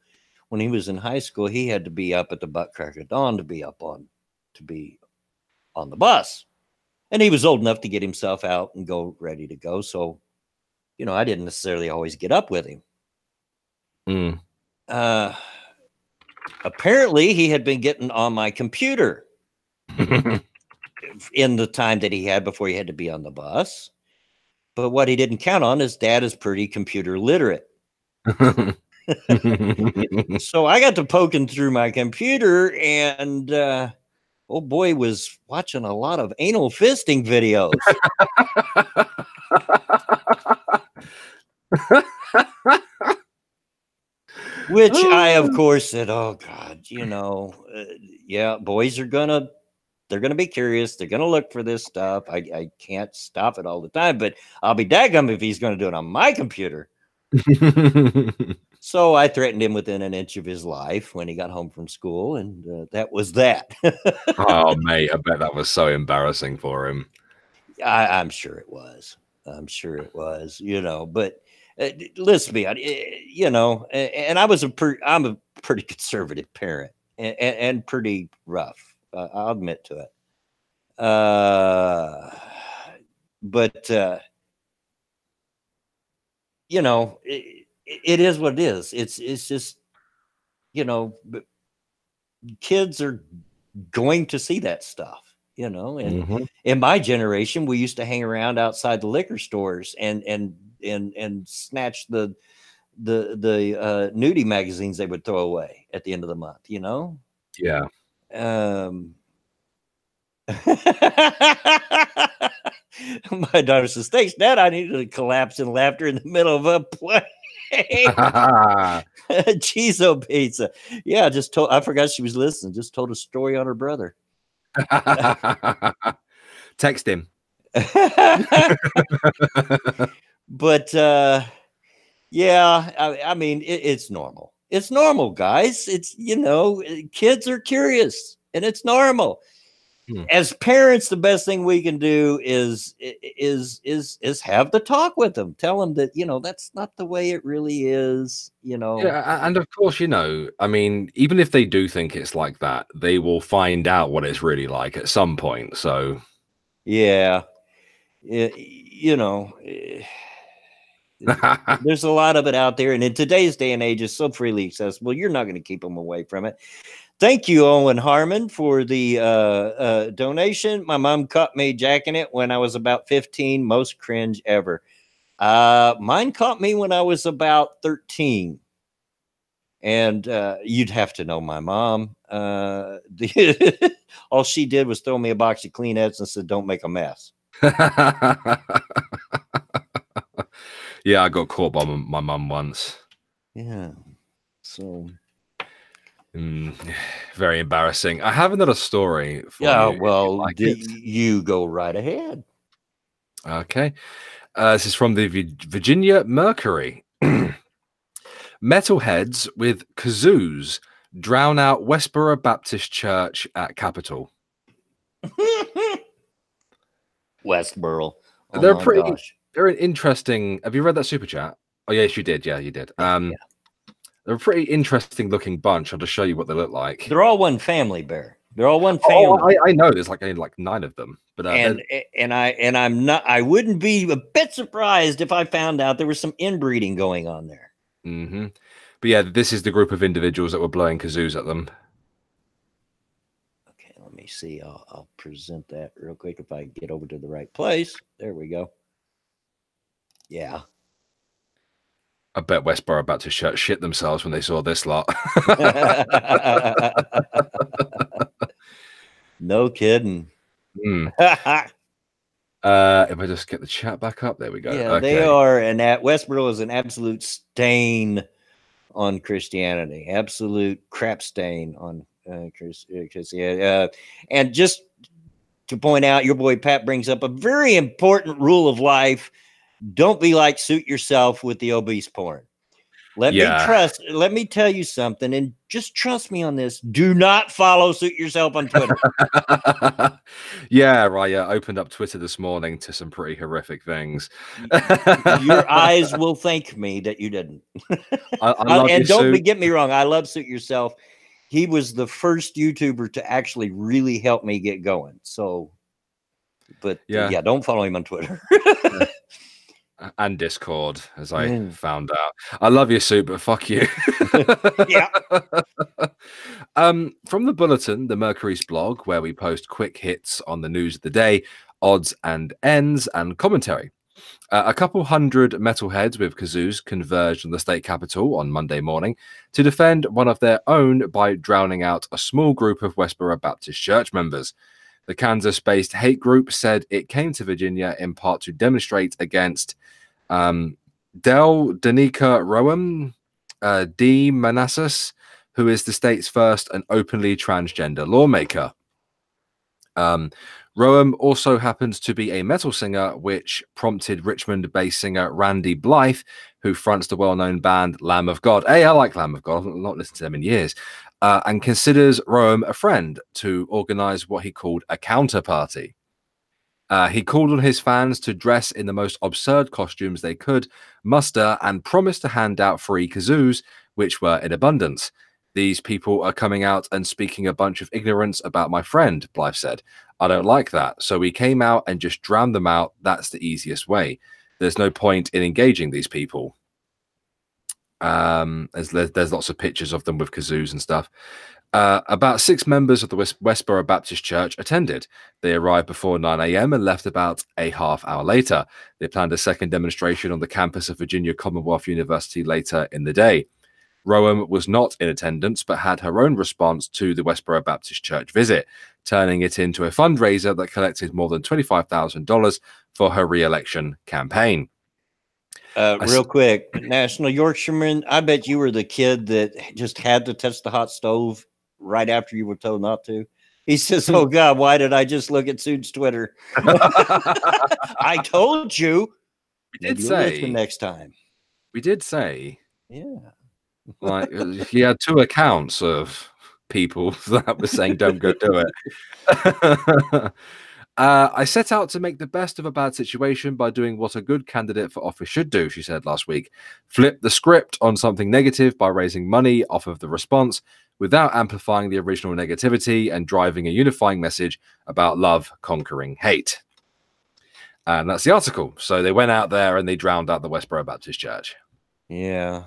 When he was in high school, he had to be up at the butt crack of dawn to be on the bus. And he was old enough to get himself out and go ready to go. So, I didn't necessarily always get up with him. Apparently, he had been getting on my computer in the time that he had before he had to be on the bus. But what he didn't count on is dad is pretty computer literate. So I got to poking through my computer, and old boy was watching a lot of anal fisting videos. Which I, of course, said, "Oh God, yeah, boys are they're gonna be curious. They're gonna look for this stuff. I can't stop it all the time, but I'll be daggum if he's gonna do it on my computer." So I threatened him within an inch of his life when he got home from school, and that was that. Oh, mate, I bet that was so embarrassing for him. I'm sure it was. I'm sure it was. But let's be honest. And I'm a pretty conservative parent and pretty rough. I'll admit to it. But it is what it is. It's just, kids are going to see that stuff, and in my generation, we used to hang around outside the liquor stores and snatch the nudie magazines they would throw away at the end of the month, Yeah. My daughter says, "Thanks, Dad. I needed to collapse in laughter in the middle of a play." Cheezo pizza. Yeah, I forgot she was listening. Just told a story on her brother. Text him. But yeah, I mean, it's normal. It's normal, guys. It's, kids are curious, and it's normal. As parents, the best thing we can do is have the talk with them. Tell them that, that's not the way it really is, Yeah, and of course, I mean, even if they do think it's like that, they will find out what it's really like at some point. So yeah, there's a lot of it out there, and in today's day and age, it's so freely accessible. You're not going to keep them away from it. Thank you, Owen Harmon, for the donation. My mom caught me jacking it when I was about 15. Most cringe ever. Mine caught me when I was about 13. And you'd have to know my mom. All she did was throw me a box of Kleenex and said, "Don't make a mess." Yeah, I got caught by my mum once. Yeah. So... very embarrassing. I have another story for you. Well, you go right ahead. Okay. This is from the Virginia Mercury. Metalheads with kazoos drown out Westboro Baptist Church at Capitol. Westboro. Oh, they're an interesting. Have you read that super chat? Oh, yes, you did. Yeah, you did. Yeah. They're a pretty interesting looking bunch. I'll just show you what they look like. They're all one family, Bear. They're all one family. Oh, I know. There's like 9 of them. But I wouldn't be a bit surprised if I found out there was some inbreeding going on there. But yeah, this is the group of individuals that were blowing kazoos at them. Okay, let me see. I'll present that real quick if I get over to the right place. There we go. Yeah. I bet Westboro Baptist Church shit themselves when they saw this lot. No kidding. If I just get the chat back up, there we go. Yeah, okay. They are, and Westboro is an absolute stain on Christianity. Absolute crap stain on Christianity. And just to point out, your boy Pat brings up a very important rule of life. Don't be like Suit Yourself with the obese porn. Let me tell you something, and just trust me on this. Do not follow Suit Yourself on Twitter. Yeah, right. Yeah, opened up Twitter this morning to some pretty horrific things. Your eyes will thank me that you didn't. And don't get me wrong. I love Suit Yourself. He was the first YouTuber to actually really help me get going. So, but yeah, don't follow him on Twitter. And Discord, as I Mm. found out. I love your suit, but fuck you. Yeah. From the Bulletin, the Mercury's blog, where we post quick hits on the news of the day, odds and ends, and commentary. A couple hundred metalheads with kazoos converged on the state capitol on Monday morning to defend one of their own by drowning out a small group of Westboro Baptist Church members. The Kansas-based hate group said it came to Virginia in part to demonstrate against Del Danica Rowan D. Manassas, who is the state's first and openly transgender lawmaker. Rowan also happens to be a metal singer, which prompted Richmond-based singer Randy Blythe, who fronts the well-known band Lamb of God. Hey, I like Lamb of God. I've not listened to them in years. And considers Rowan a friend to organize what he called a counter-party. He called on his fans to dress in the most absurd costumes they could muster and promised to hand out free kazoos, which were in abundance. These people are coming out and speaking a bunch of ignorance about my friend, Blythe said. I don't like that. So we came out and just drowned them out. That's the easiest way. There's no point in engaging these people. There's lots of pictures of them with kazoos and stuff. About 6 members of the Westboro Baptist Church attended. They arrived before 9 a.m. and left about a half hour later. They planned a second demonstration on the campus of Virginia Commonwealth University later in the day. Rowan was not in attendance, but had her own response to the Westboro Baptist Church visit, turning it into a fundraiser that collected more than $25,000 for her re-election campaign. Real quick, National Yorkshireman, I bet you were the kid that just had to touch the hot stove right after you were told not to. He says, "Oh God, why did I just look at Sue's Twitter?" I told you. We did say next time. We did say, yeah. Like he had 2 accounts of people that were saying, "Don't go do it." I set out to make the best of a bad situation by doing what a good candidate for office should do, she said last week. Flip the script on something negative by raising money off of the response without amplifying the original negativity and driving a unifying message about love conquering hate. And that's the article. So they went out there and they drowned out the Westboro Baptist Church. Yeah.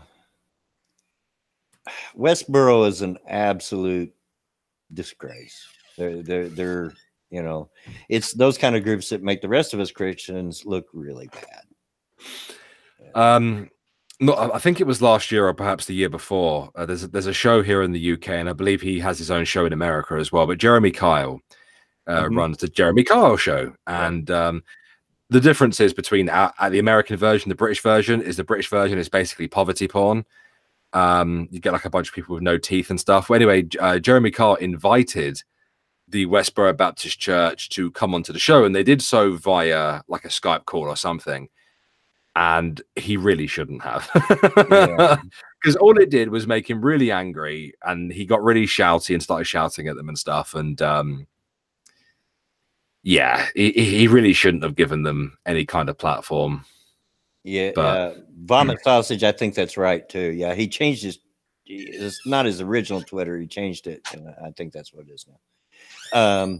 Westboro is an absolute disgrace. They're you know, it's those kind of groups that make the rest of us Christians look really bad. No, I think it was last year or perhaps the year before. There's a show here in the UK, and I believe he has his own show in America as well. But Jeremy Kyle runs the Jeremy Kyle Show, and the difference is between the American version, the British version is basically poverty porn. You get like a bunch of people with no teeth and stuff. Well, anyway, Jeremy Kyle invited the Westboro Baptist Church to come onto the show, and they did so via like a Skype call or something. And he really shouldn't have, because all it did was make him really angry, and he got really shouty and started shouting at them and stuff. And yeah, he really shouldn't have given them any kind of platform. Yeah, but Vomit Sausage, I think that's right too. Yeah, he changed his. It's not his original Twitter. He changed it. I think that's what it is now.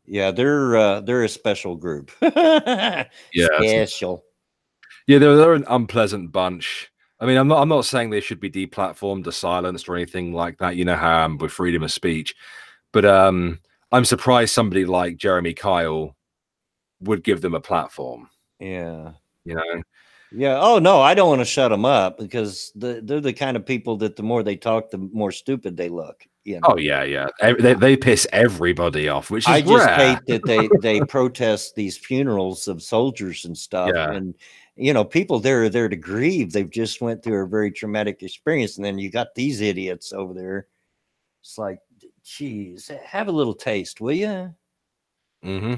Yeah, they're a special group. Yeah, special. Yeah, they're an unpleasant bunch. I mean, I'm not saying they should be deplatformed or silenced or anything like that. You know how I'm with freedom of speech, but I'm surprised somebody like Jeremy Kyle would give them a platform. Yeah, you know. Yeah. Oh no, I don't want to shut them up because they're the kind of people that the more they talk, the more stupid they look. You know? Oh yeah. They piss everybody off, which is I just rare. hate that they protest these funerals of soldiers and stuff. Yeah. And you know, people there are there to grieve. They've just went through a very traumatic experience, and then you got these idiots over there. It's like, geez, have a little taste, will you? Mm-hmm.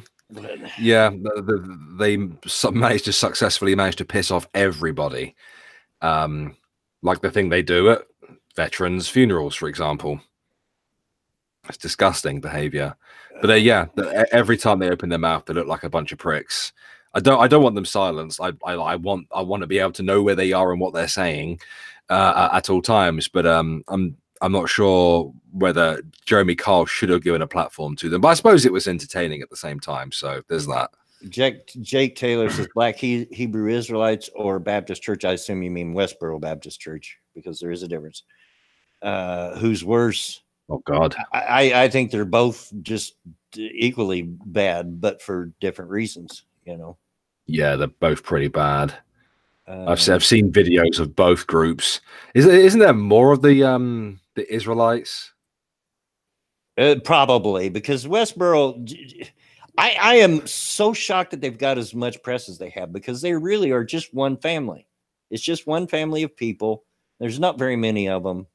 Yeah, they managed to successfully piss off everybody. Like the thing they do at veterans' funerals, for example. It's disgusting behavior. But yeah, every time they open their mouth, they look like a bunch of pricks. I don't want them silenced. I want to be able to know where they are and what they're saying at all times. But I'm I'm not sure whether Jeremy Kyle should have given a platform to them, but I suppose it was entertaining at the same time. So there's that. Jake Taylor says Black Hebrew Israelites or Baptist Church. I assume you mean Westboro Baptist Church, because there is a difference. Who's worse? Oh God, I think they're both just equally bad, but for different reasons. Yeah, they're both pretty bad. I've seen videos of both groups. Isn't there more of the Israelites? Probably, because Westboro. I am so shocked that they've got as much press as they have, because they really are just one family. It's just one family of people. There's not very many of them.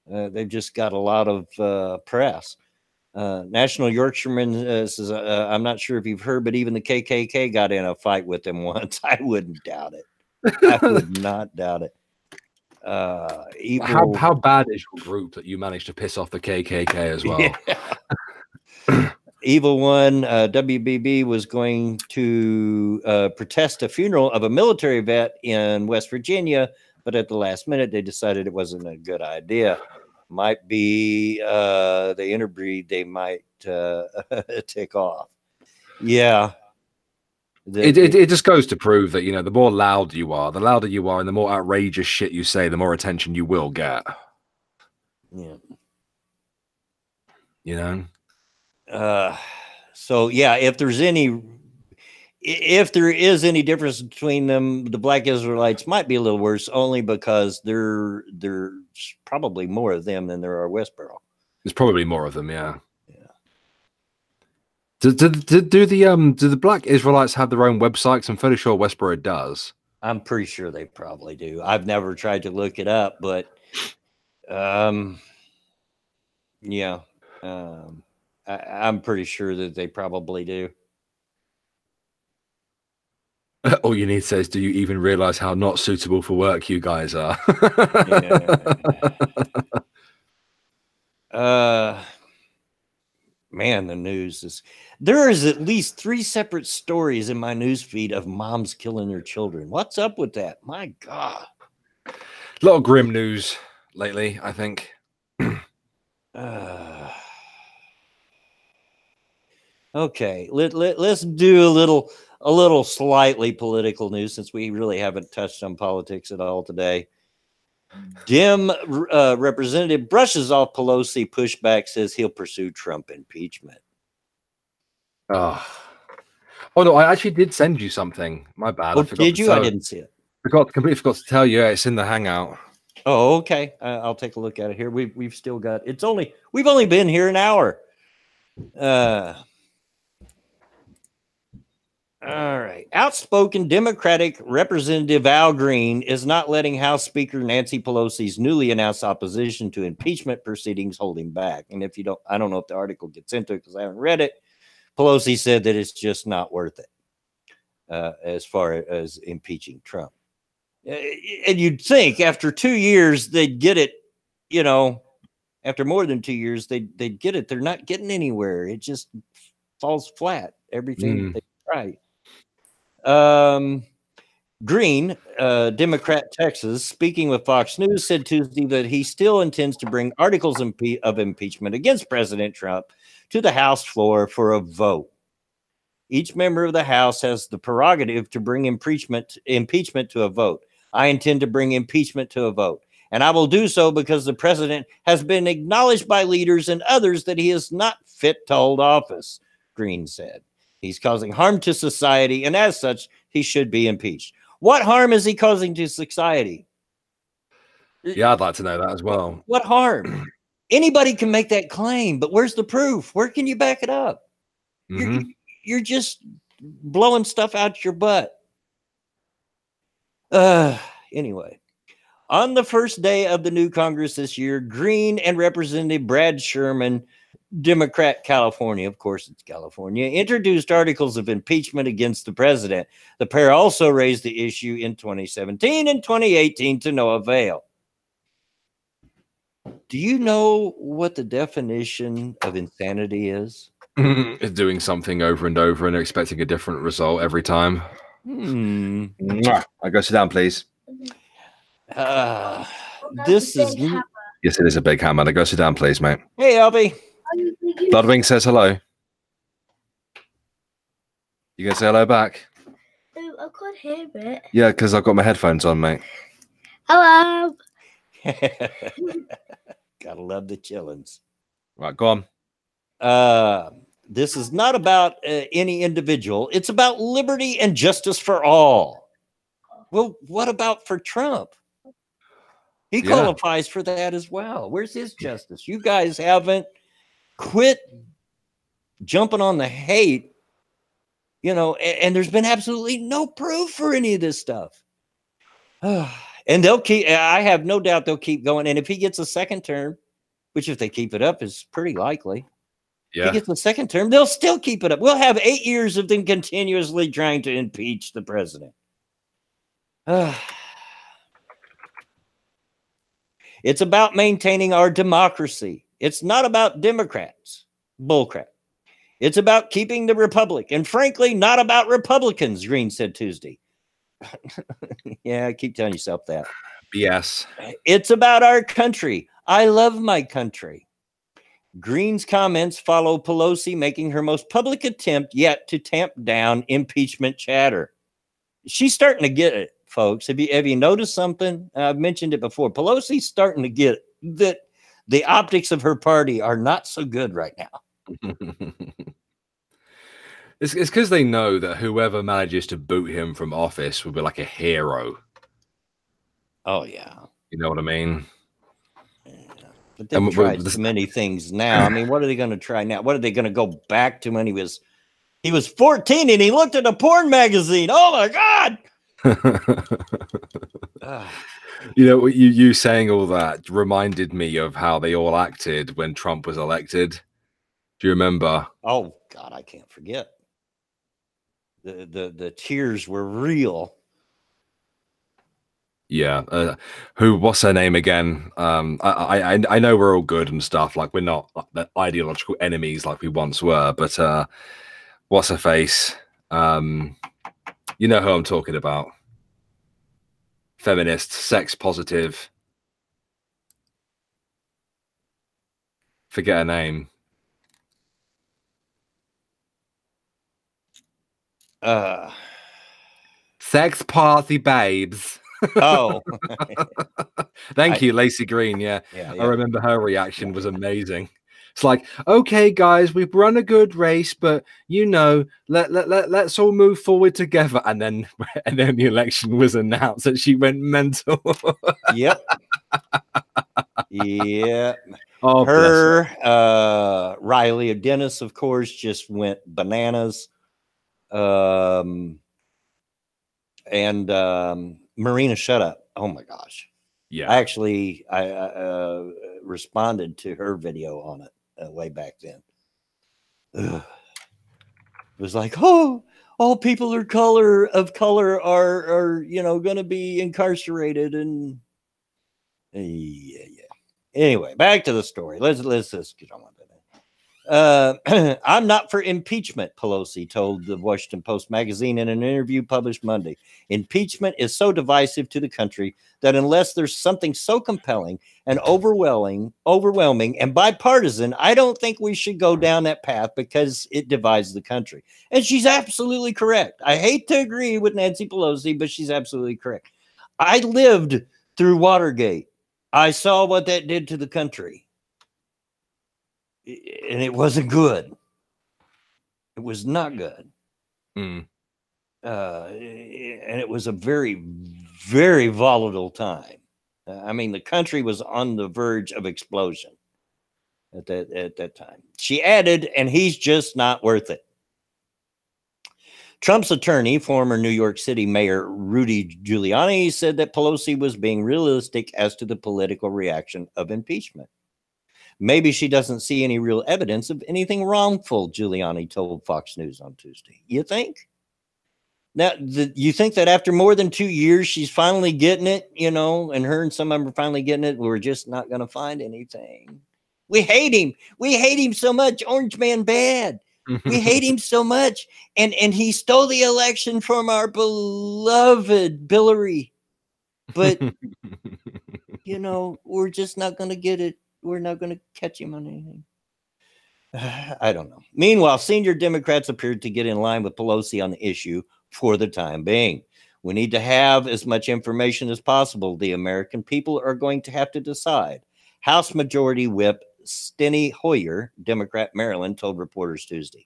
They've just got a lot of press. National Yorkshireman says, I'm not sure if you've heard, but even the KKK got in a fight with them once. I wouldn't doubt it. I would not doubt it. How bad is your group that you managed to piss off the KKK as well? Yeah. Evil One, WBB was going to protest a funeral of a military vet in West Virginia, but at the last minute, they decided it wasn't a good idea. Might be they interbreed, they might take off. Yeah. It just goes to prove that, the more loud you are, the louder you are, and the more outrageous shit you say, the more attention you will get. Yeah. So yeah, if there is any difference between them, the Black Israelites might be a little worse, only because there's probably more of them than there are Westboro. There's probably more of them, yeah. Do the Black Israelites have their own websites? I'm fairly sure Westboro does. I'm pretty sure they probably do. I've never tried to look it up, but yeah. I'm pretty sure that they probably do. All you need to say is, do you even realize how not suitable for work you guys are? Man, the news is... There is at least 3 separate stories in my news feed of moms killing their children. What's up with that? My God. A lot of grim news lately, I think. Okay, let's do a little slightly political news, since we really haven't touched on politics at all today. Dem representative brushes off Pelosi pushback, says he'll pursue Trump impeachment. Oh no, I actually did send you something. My bad. Oh, did you? I didn't see it. Completely forgot to tell you. It's in the Hangout. Oh, okay. I'll take a look at it here. We've still got. We've only been here an hour. All right. Outspoken Democratic Representative Al Green is not letting House Speaker Nancy Pelosi's newly announced opposition to impeachment proceedings hold him back. And if you don't, I don't know if the article gets into it because I haven't read it. Pelosi said that it's just not worth it as far as impeaching Trump. And you'd think after 2 years they'd get it, after more than 2 years, they'd get it. They're not getting anywhere. It just falls flat. Everything they try. Green, Democrat, Texas, speaking with Fox News, said Tuesday that he still intends to bring articles of impeachment against President Trump to the House floor for a vote. Each member of the House has the prerogative to bring impeachment to a vote. I intend to bring impeachment to a vote, and I will do so because the president has been acknowledged by leaders and others that he is not fit to hold office, Green said. He's causing harm to society, and as such, he should be impeached. What harm is he causing to society? Yeah, I'd like to know that as well. What harm? Anybody can make that claim, but where's the proof? Where can you back it up? You're just blowing stuff out your butt. Anyway, on the first day of the new Congress this year, Green and Representative Brad Sherman, Democrat, California, of course it's California, introduced articles of impeachment against the president. The pair also raised the issue in 2017 and 2018 to no avail. Do you know what the definition of insanity is? Doing something over and over and expecting a different result every time. I go sit down, please. This is Yes, it is a big hammer. Now go sit down, please, mate. Hey, Albie. Bloodwing says hello. You gonna say hello back? I can't hear it. Yeah, because I've got my headphones on, mate. Hello. Gotta love the chillins. Right, go on. This is not about any individual. It's about liberty and justice for all. Well, what about for Trump? He qualifies for that as well. Where's his justice? You guys haven't quit jumping on the hate, you know, and there's been absolutely no proof for any of this stuff. And they'll keep, I have no doubt they'll keep going. And if he gets a second term, which if they keep it up is pretty likely. If he gets a second term, they'll still keep it up. We'll have 8 years of them continuously trying to impeach the president. It's about maintaining our democracy. It's not about Democrats. Bullcrap. It's about keeping the republic. And frankly, not about Republicans, Green said Tuesday. Yeah, keep telling yourself that. BS. It's about our country. I love my country. Green's comments follow Pelosi making her most public attempt yet to tamp down impeachment chatter. She's starting to get it, folks. Have you noticed something? I've mentioned it before. Pelosi's starting to get that the optics of her party are not so good right now. It's because they know that whoever manages to boot him from office will be like a hero. Oh, yeah. You know what I mean? But they've tried so many things now. I mean, what are they going to try now? What are they going to go back to when he was 14 and he looked at a porn magazine? Oh my God. You know, you saying all that reminded me of how they all acted when Trump was elected. Do you remember? Oh God, I can't forget. The tears were real. Yeah. What's her name again? I know we're all good and stuff. Like, we're not the ideological enemies like we once were, but what's her face? You know who I'm talking about. Feminist, sex positive. Forget her name. Sex party babes. Oh. Thank you, Lacey Green. Yeah. I remember her reaction was amazing. It's like, okay, guys, we've run a good race, but you know, let's all move forward together. And then the election was announced and she went mental. Yep. Yeah. Oh, her, Riley Dennis, of course, just went bananas. And Marina, shut up. Oh my gosh. Yeah. I responded to her video on it way back then. Ugh. It was like, oh, all people of color are you know, going to be incarcerated, and yeah. Anyway, back to the story. Let's get on with it. I'm not for impeachment, Pelosi told the Washington Post magazine in an interview published Monday. Impeachment is so divisive to the country that unless there's something so compelling and overwhelming and bipartisan, I don't think we should go down that path because it divides the country. And she's absolutely correct. I hate to agree with Nancy Pelosi, but she's absolutely correct. I lived through Watergate. I saw what that did to the country. And it wasn't good. It was not good. And it was a very, very volatile time. I mean, the country was on the verge of explosion at that time. She added, and he's just not worth it. Trump's attorney, former New York City Mayor Rudy Giuliani, said that Pelosi was being realistic as to the political reaction of impeachment. Maybe she doesn't see any real evidence of anything wrongful, Giuliani told Fox News on Tuesday. You think? Now, you think that after more than 2 years, she's finally getting it, you know, and her and some of them are finally getting it? We're just not going to find anything. We hate him. We hate him so much. Orange man bad. We hate him so much. And he stole the election from our beloved Hillary. But you know, we're just not going to get it. We're not going to catch him on anything. I don't know. Meanwhile, senior Democrats appeared to get in line with Pelosi on the issue for the time being. We need to have as much information as possible. The American people are going to have to decide. House Majority Whip Steny Hoyer, Democrat Maryland, told reporters Tuesday.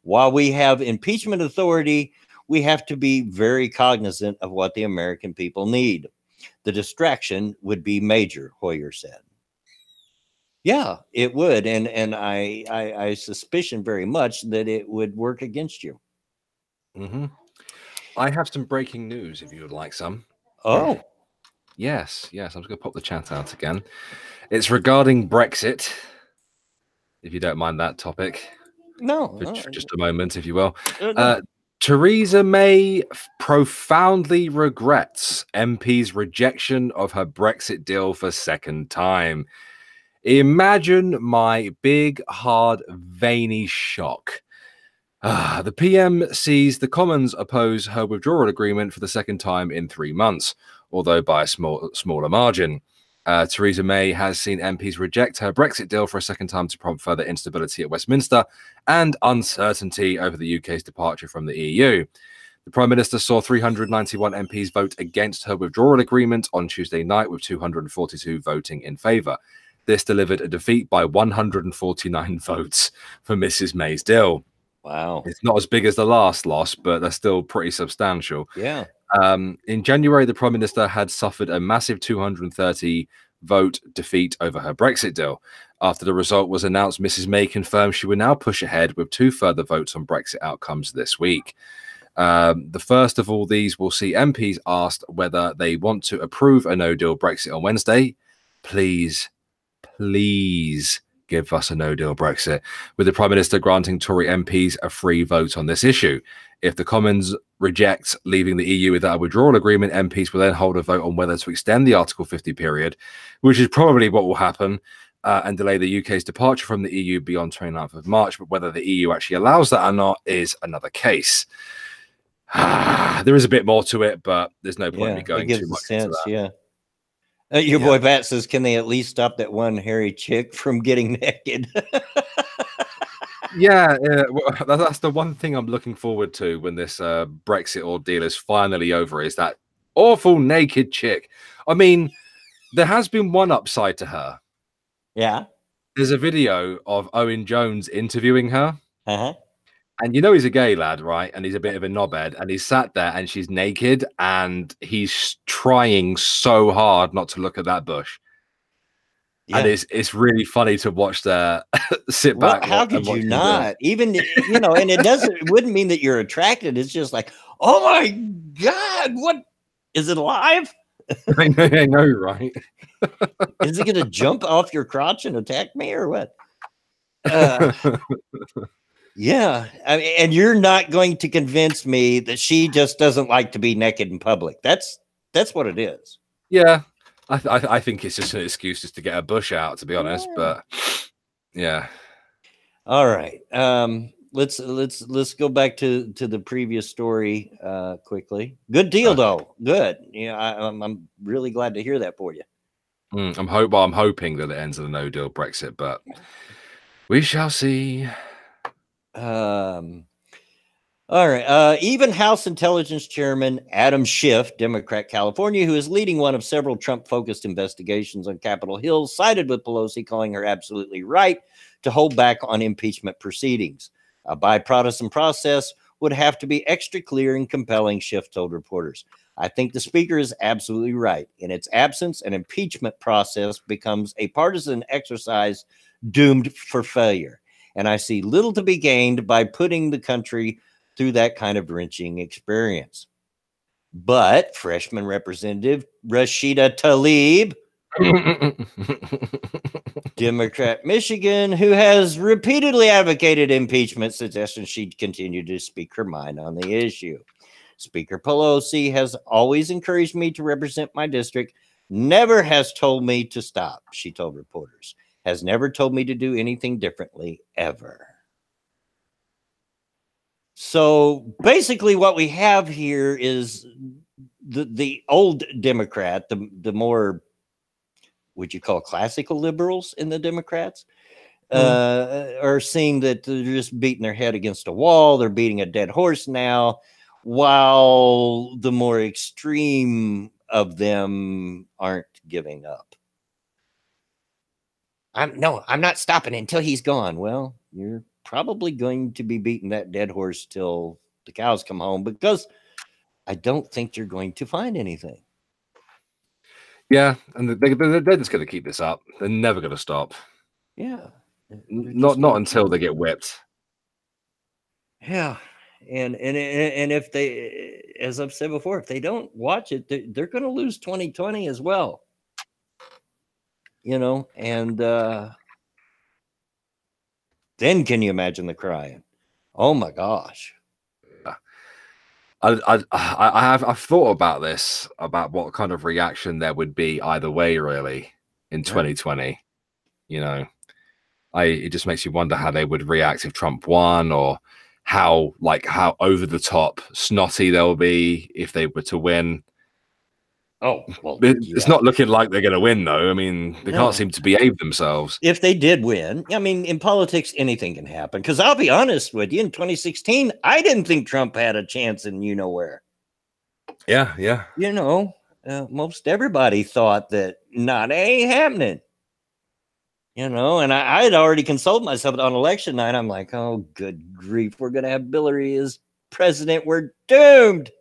While we have impeachment authority, we have to be very cognizant of what the American people need. The distraction would be major, Hoyer said. Yeah, it would, and I suspicion very much that it would work against you. Mm-hmm. I have some breaking news if you would like some. Oh, yes. I'm just going to pop the chat out again. It's regarding Brexit, if you don't mind that topic. no. For just a moment, if you will. No. Theresa May profoundly regrets MP's rejection of her Brexit deal for second time. Imagine my big, hard, veiny shock. The PM sees the Commons oppose her withdrawal agreement for the second time in 3 months, although by a smaller margin. Theresa May has seen MPs reject her Brexit deal for a second time to prompt further instability at Westminster and uncertainty over the UK's departure from the EU. The Prime Minister saw 391 MPs vote against her withdrawal agreement on Tuesday night, with 242 voting in favour. This delivered a defeat by 149 votes for Mrs. May's deal. Wow. It's not as big as the last loss, but they're still pretty substantial. Yeah. In January, the Prime Minister had suffered a massive 230 vote defeat over her Brexit deal. After the result was announced, Mrs. May confirmed she would now push ahead with 2 further votes on Brexit outcomes this week. The first of all these will see MPs asked whether they want to approve a no-deal Brexit on Wednesday. Please give us a no-deal Brexit, with the Prime Minister granting Tory MPs a free vote on this issue. If the Commons reject leaving the EU without a withdrawal agreement, MPs will then hold a vote on whether to extend the Article 50 period, which is probably what will happen, and delay the UK's departure from the EU beyond 29th of March. But whether the EU actually allows that or not is another case. There is a bit more to it, but there's no point in me going too much into that. Yeah. Your boy Pat says, can they at least stop that one hairy chick from getting naked? Well, that's the one thing I'm looking forward to when this Brexit ordeal is finally over, is that awful naked chick. I mean, there has been one upside to her. Yeah. There's a video of Owen Jones interviewing her. Uh-huh. And you know he's a gay lad, right? And he's a bit of a knobhead. And he's sat there and she's naked and he's trying so hard not to look at that bush. Yeah. And it's really funny to watch the sit back. How could you not? Even, you know, and it wouldn't mean that you're attracted. It's just like, oh my God, what is it alive? I know, right? Is it going to jump off your crotch and attack me or what? Yeah, I mean, and you're not going to convince me that she just doesn't like to be naked in public. That's what it is. Yeah, I think it's just an excuse just to get a bush out, to be honest. But yeah. All right. Let's go back to the previous story quickly. Good deal though. Good. Yeah, I'm really glad to hear that for you. I'm hoping that it ends in a no-deal Brexit, but we shall see. All right. Even House Intelligence Chairman Adam Schiff, Democrat California, who is leading one of several Trump-focused investigations on Capitol Hill, sided with Pelosi, calling her absolutely right to hold back on impeachment proceedings. A bipartisan process would have to be extra clear and compelling, Schiff told reporters. I think the speaker is absolutely right. In its absence, an impeachment process becomes a partisan exercise doomed for failure. And I see little to be gained by putting the country through that kind of wrenching experience. But freshman Representative Rashida Tlaib, Democrat Michigan, who has repeatedly advocated impeachment, suggested she'd continue to speak her mind on the issue. Speaker Pelosi has always encouraged me to represent my district, never has told me to stop, she told reporters. Has never told me to do anything differently, ever. So basically what we have here is the old Democrat, the more would you call classical liberals in the Democrats, are seeing that they're just beating their head against a wall. They're beating a dead horse now, while the more extreme of them aren't giving up. I'm not stopping until he's gone. Well, you're probably going to be beating that dead horse till the cows come home, because I don't think you're going to find anything. Yeah, and they're just going to keep this up. They're never going to stop. Yeah. Not until they get whipped. Yeah. And if they, as I've said before, if they don't watch it, they're going to lose 2020 as well. You know, and then can you imagine the crying? Oh my gosh. I've thought about this, about what kind of reaction there would be either way, really, in 2020. You know, it just makes you wonder how they would react if Trump won, or how over the top snotty they'll be if they were to win. Oh, well, it's not looking like they're going to win, though. I mean, they can't seem to behave themselves. If they did win, I mean, in politics, anything can happen. Because I'll be honest with you, in 2016, I didn't think Trump had a chance in you know where. Yeah, yeah. You know, most everybody thought that not happening. You know, and I had already consoled myself on election night. I'm like, oh, good grief, we're going to have Hillary as president. We're doomed.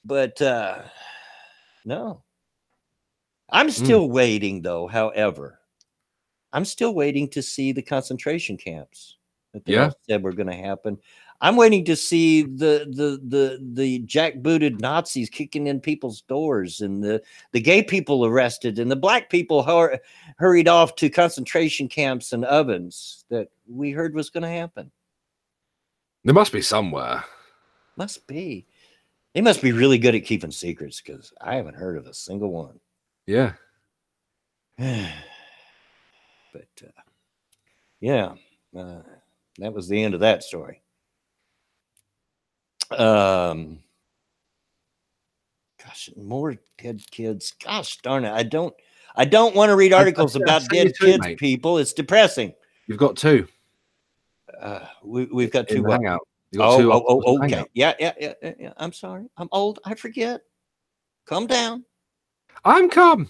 But no. I'm still waiting, though. However, I'm still waiting to see the concentration camps that they all said were going to happen. I'm waiting to see the jackbooted Nazis kicking in people's doors, and the gay people arrested, and the black people hurried off to concentration camps and ovens that we heard was going to happen. There must be somewhere. Must be. They must be really good at keeping secrets, because I haven't heard of a single one. Yeah. But yeah, that was the end of that story. Gosh, more dead kids. Gosh darn it. I don't want to read articles about dead kids, mate. People. It's depressing. You've got two. We've got two. Hangout. Okay. Yeah. I'm sorry. I'm old. I forget. Calm down. I'm calm.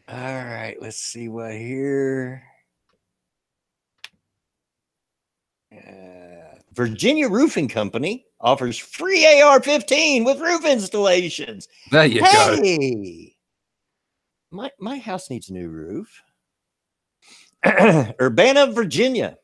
All right. Let's see what here. Virginia Roofing Company offers free AR-15 with roof installations. There you go. My house needs a new roof. Urbana, Virginia.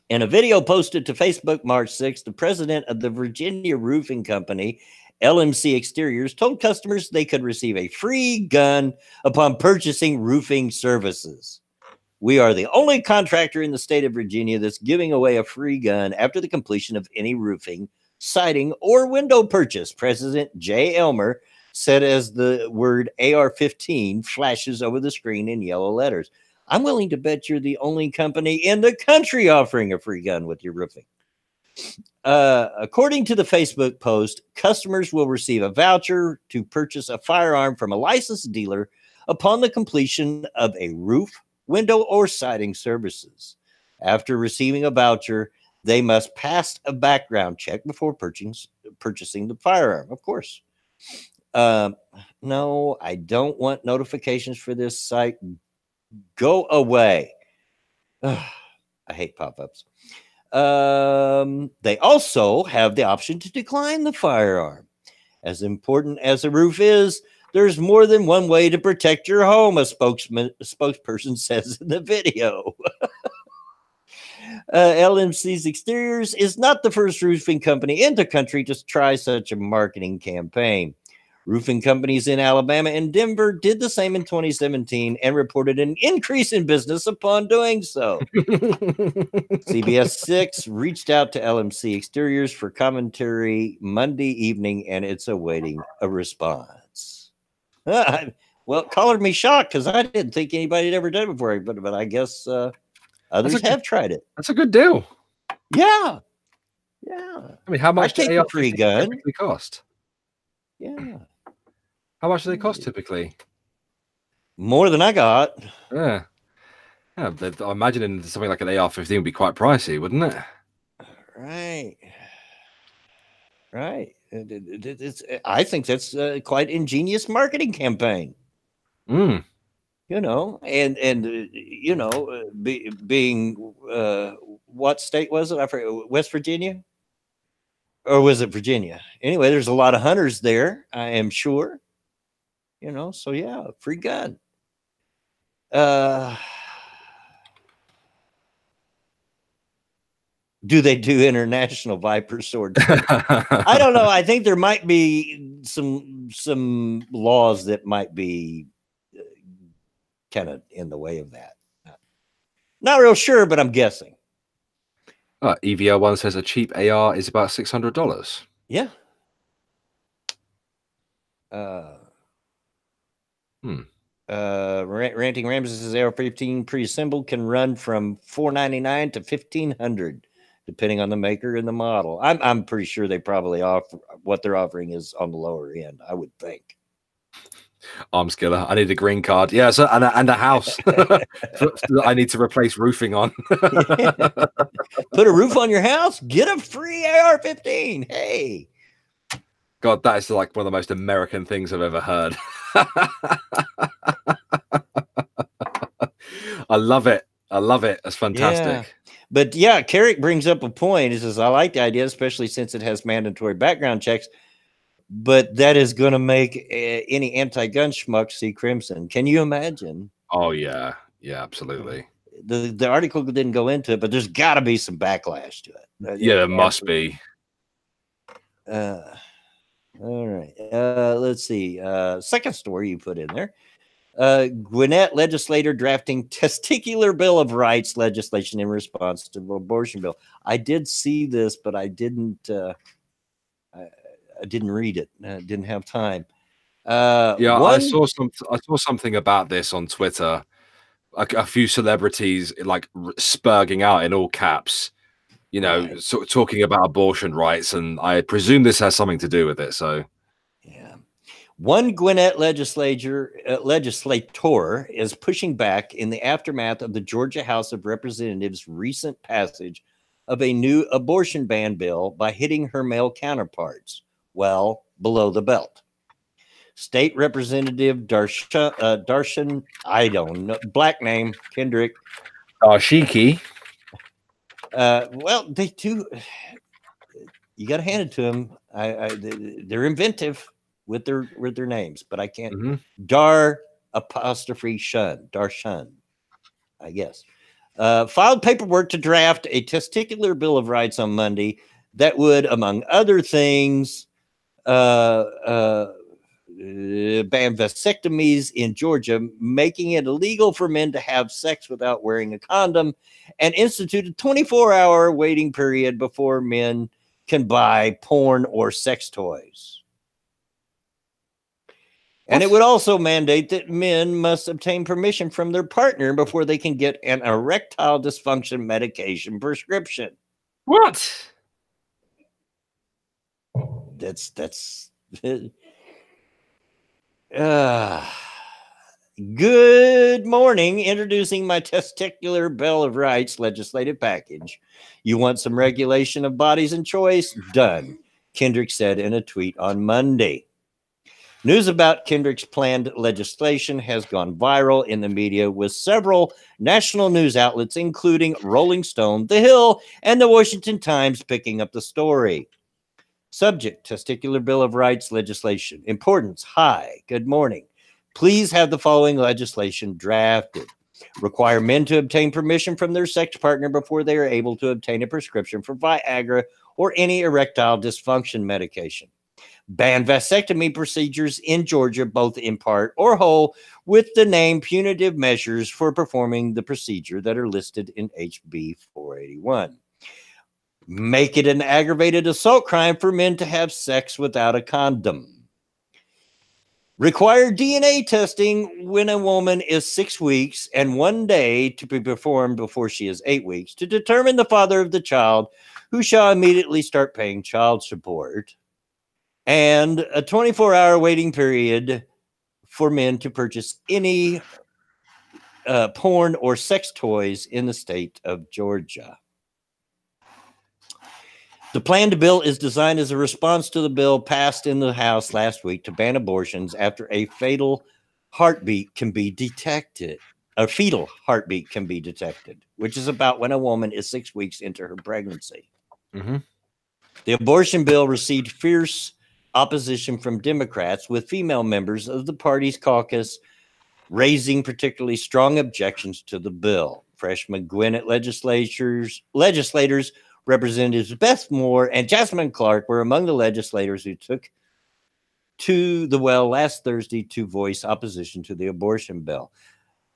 In a video posted to Facebook March 6th, the president of the Virginia Roofing Company, LMC Exteriors, told customers they could receive a free gun upon purchasing roofing services. We are the only contractor in the state of Virginia that's giving away a free gun after the completion of any roofing, siding, or window purchase, President Jay Elmer said as the word AR-15 flashes over the screen in yellow letters. I'm willing to bet you're the only company in the country offering a free gun with your roofing. According to the Facebook post, customers will receive a voucher to purchase a firearm from a licensed dealer upon the completion of a roof, window, or siding services. After receiving a voucher, they must pass a background check before purchasing the firearm, of course. No, I don't want notifications for this site. Go away. I hate pop-ups. They also have the option to decline the firearm. As important as a roof is, there's more than one way to protect your home, a spokesperson says in the video. LMC's Exteriors is not the first roofing company in the country to try such a marketing campaign. Roofing companies in Alabama and Denver did the same in 2017 and reported an increase in business upon doing so. CBS 6 reached out to LMC Exteriors for commentary Monday evening, and it's awaiting a response. Well, it colored me shocked because I didn't think anybody had ever done it before, but I guess others have tried it. That's a good deal. Yeah. I mean, how much does a free gun cost? Yeah. How much do they cost typically? More than I got. Yeah. Yeah, I'm imagining something like an AR-15 would be quite pricey, wouldn't it? Right. Right. I think that's quite ingenious marketing campaign. Mm. You know, and being what state was it? I forget. West Virginia, or was it Virginia? Anyway, there's a lot of hunters there, I am sure. You know, so yeah, free gun. Do they do international Viper sword? I don't know. I think there might be some laws that might be kind of in the way of that. Not real sure, but I'm guessing. EVL1 says a cheap AR is about $600. Yeah. Ranting Ramses' AR-15 pre-assembled can run from $499 to $1,500, depending on the maker and the model. I'm pretty sure they probably offer what they're offering is on the lower end, I would think. Arms killer. I need a green card. Yeah, so and a house. I need to replace roofing on. Put a roof on your house. Get a free AR-15. Hey. God, that is like one of the most American things I've ever heard. I love it. I love it. That's fantastic. Yeah. But yeah, Carrick brings up a point. He says, I like the idea, especially since it has mandatory background checks, but that is going to make any anti-gun schmuck see crimson. Can you imagine? Oh, yeah. Yeah, absolutely. The article didn't go into it, but there's got to be some backlash to it. Yeah, there must be. All right. Let's see. Second story you put in there. Gwinnett legislator drafting testicular Bill of Rights legislation in response to the abortion bill. I did see this, but I didn't read it. I didn't have time. I saw something about this on Twitter. A few celebrities like spurging out in all caps, you know, right. Talking about abortion rights, and I presume this has something to do with it. So, yeah, one Gwinnett legislator is pushing back in the aftermath of the Georgia House of Representatives' recent passage of a new abortion ban bill by hitting her male counterparts well below the belt. State Representative Darshan, I don't know, black name, Kendrick. Darshiki. Well, they do. You got to hand it to them. They're inventive with their names, but I can't. Darshan, I guess. Filed paperwork to draft a testicular Bill of Rights on Monday that would, among other things, ban vasectomies in Georgia, making it illegal for men to have sex without wearing a condom, and institute a 24-hour waiting period before men can buy porn or sex toys. And it would also mandate that men must obtain permission from their partner before they can get an erectile dysfunction medication prescription. What? That's good morning. Introducing my testicular Bill of Rights legislative package. You want some regulation of bodies and choice? Done, Kendrick said in a tweet on Monday. News about Kendrick's planned legislation has gone viral in the media, with several national news outlets, including Rolling Stone, The Hill, and the Washington Times, picking up the story. Subject: Testicular Bill of Rights legislation. Importance: high. Good morning. Please have the following legislation drafted. Require men to obtain permission from their sex partner before they are able to obtain a prescription for Viagra or any erectile dysfunction medication. Ban vasectomy procedures in Georgia, both in part or whole, with the name punitive measures for performing the procedure that are listed in HB 481. Make it an aggravated assault crime for men to have sex without a condom. Require DNA testing when a woman is 6 weeks and 1 day to be performed before she is 8 weeks to determine the father of the child, who shall immediately start paying child support. and a 24-hour waiting period for men to purchase any porn or sex toys in the state of Georgia. The planned bill is designed as a response to the bill passed in the House last week to ban abortions after a fatal heartbeat can be detected. A fetal heartbeat can be detected, which is about when a woman is 6 weeks into her pregnancy. Mm-hmm. The abortion bill received fierce opposition from Democrats, with female members of the party's caucus raising particularly strong objections to the bill. Freshman Gwinnett legislators Representatives Beth Moore and Jasmine Clark were among the legislators who took to the well last Thursday to voice opposition to the abortion bill.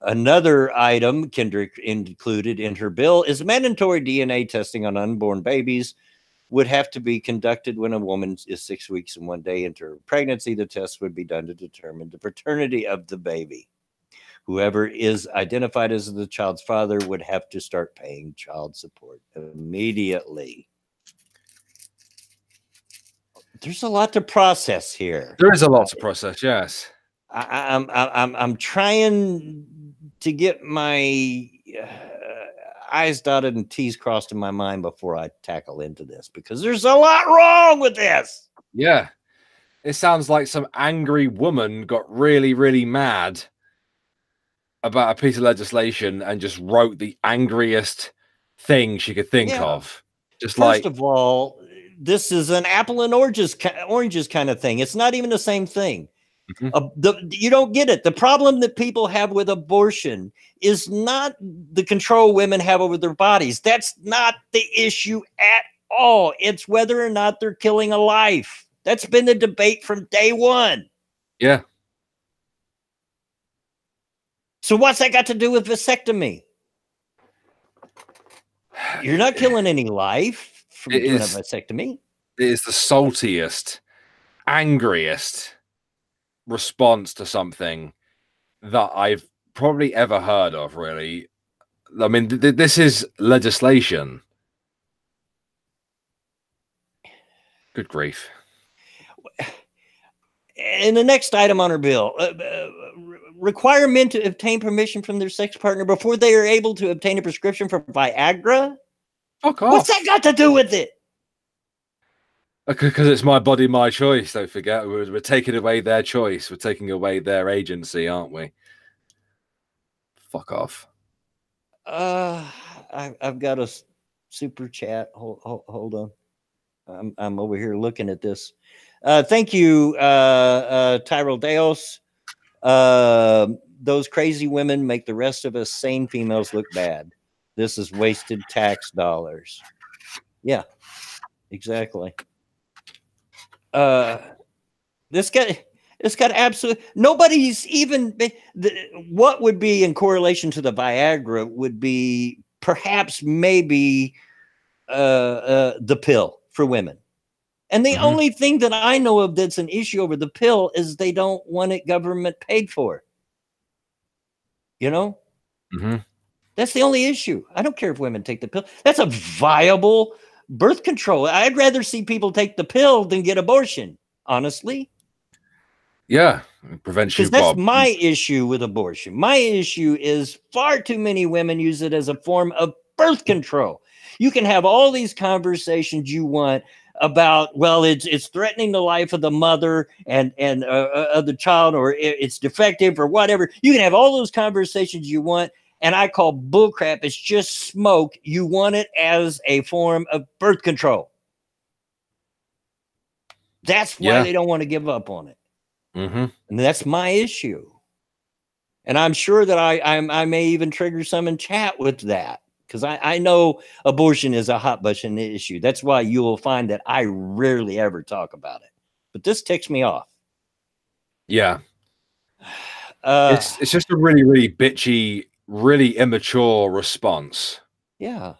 Another item Kendrick included in her bill is mandatory DNA testing on unborn babies would have to be conducted when a woman is 6 weeks and 1 day into her pregnancy. The test would be done to determine the paternity of the baby. Whoever is identified as the child's father would have to start paying child support immediately. There's a lot to process here. There is a lot to process, yes. I'm trying to get my I's dotted and T's crossed in my mind before I tackle into this, because there's a lot wrong with this. Yeah. It sounds like some angry woman got really, really mad about a piece of legislation and just wrote the angriest thing she could think of. Just First of all, this is an apple and oranges kind of thing. It's not even the same thing. Mm-hmm. You don't get it. The problem that people have with abortion is not the control women have over their bodies. That's not the issue at all. It's whether or not they're killing a life. That's been the debate from day one. Yeah. So what's that got to do with vasectomy? You're not killing any life from doing a vasectomy. It is the saltiest, angriest response to something that I've probably ever heard of, really. I mean, this is legislation. Good grief. And the next item on our bill, require men to obtain permission from their sex partner before they are able to obtain a prescription for Viagra. Fuck off. What's that got to do with it? Because it's my body, my choice. Don't forget, we're taking away their choice. We're taking away their agency, aren't we? Fuck off. I've got a super chat. Hold on. I'm over here looking at this. Thank you, Tyrell Deos. Those crazy women make the rest of us sane females look bad. This is wasted tax dollars. Yeah, exactly. It's got absolute. Nobody's even. What would be in correlation to the Viagra would be perhaps maybe the pill for women. And the only thing that I know of that's an issue over the pill is they don't want it government paid for. You know? Mm-hmm. That's the only issue. I don't care if women take the pill. That's a viable birth control. I'd rather see people take the pill than get abortion, honestly. Yeah, it prevents you. Because that's my issue with abortion. My issue is far too many women use it as a form of birth control. You can have all these conversations you want about, well, it's threatening the life of the mother and of the child, or it's defective or whatever. You can have all those conversations you want, and I call bullcrap. It's just smoke. You want it as a form of birth control. That's why they don't want to give up on it. Mm-hmm. And that's my issue. And I'm sure that I may even trigger some in chat with that, because I know abortion is a hot button issue. That's why you will find that I rarely ever talk about it. But this ticks me off. Yeah. It's just a really, really bitchy, really immature response. Yeah.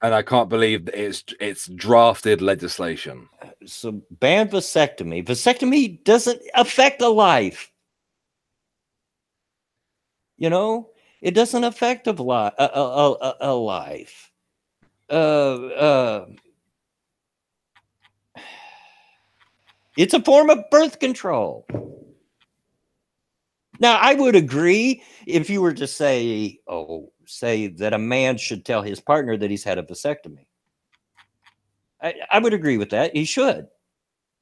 And I can't believe that it's drafted legislation. So ban vasectomy. Vasectomy doesn't affect a life. You know, it doesn't affect a life. It's a form of birth control. Now, I would agree if you were to say that a man should tell his partner that he's had a vasectomy. I would agree with that. He should,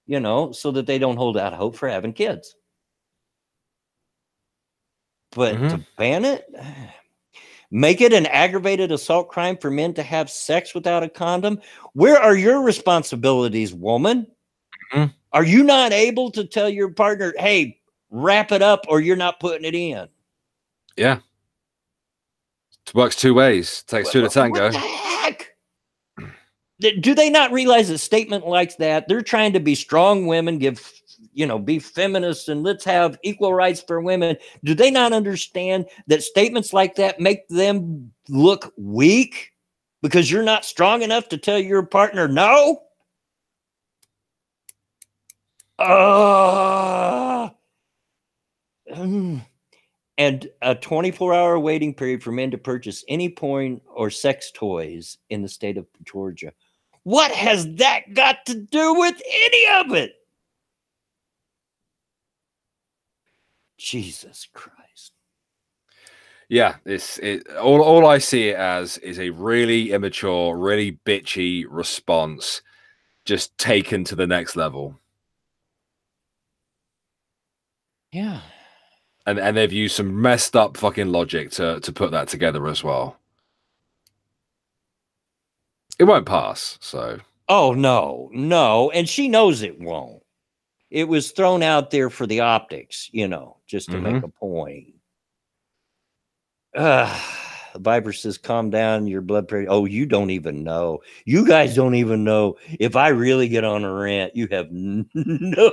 so that they don't hold out hope for having kids. But to ban it, make it an aggravated assault crime for men to have sex without a condom. Where are your responsibilities, woman? Are you not able to tell your partner, hey, wrap it up or you're not putting it in? Yeah. It works two ways. Takes two to tango. What the heck? Do they not realize a statement like that? They're trying to be strong women, be feminists, and let's have equal rights for women. Do they not understand that statements like that make them look weak because you're not strong enough to tell your partner no? And a 24-hour waiting period for men to purchase any porn or sex toys in the state of Georgia. What has that got to do with any of it? Jesus Christ. Yeah, all I see it as is a really immature, really bitchy response, just taken to the next level. Yeah. And they've used some messed up fucking logic to put that together as well. It won't pass, so. Oh, no. And she knows it won't. It was thrown out there for the optics, just to make a point. The Viper says, calm down, your blood pressure. Oh, you don't even know. You guys don't even know. If I really get on a rant, you have no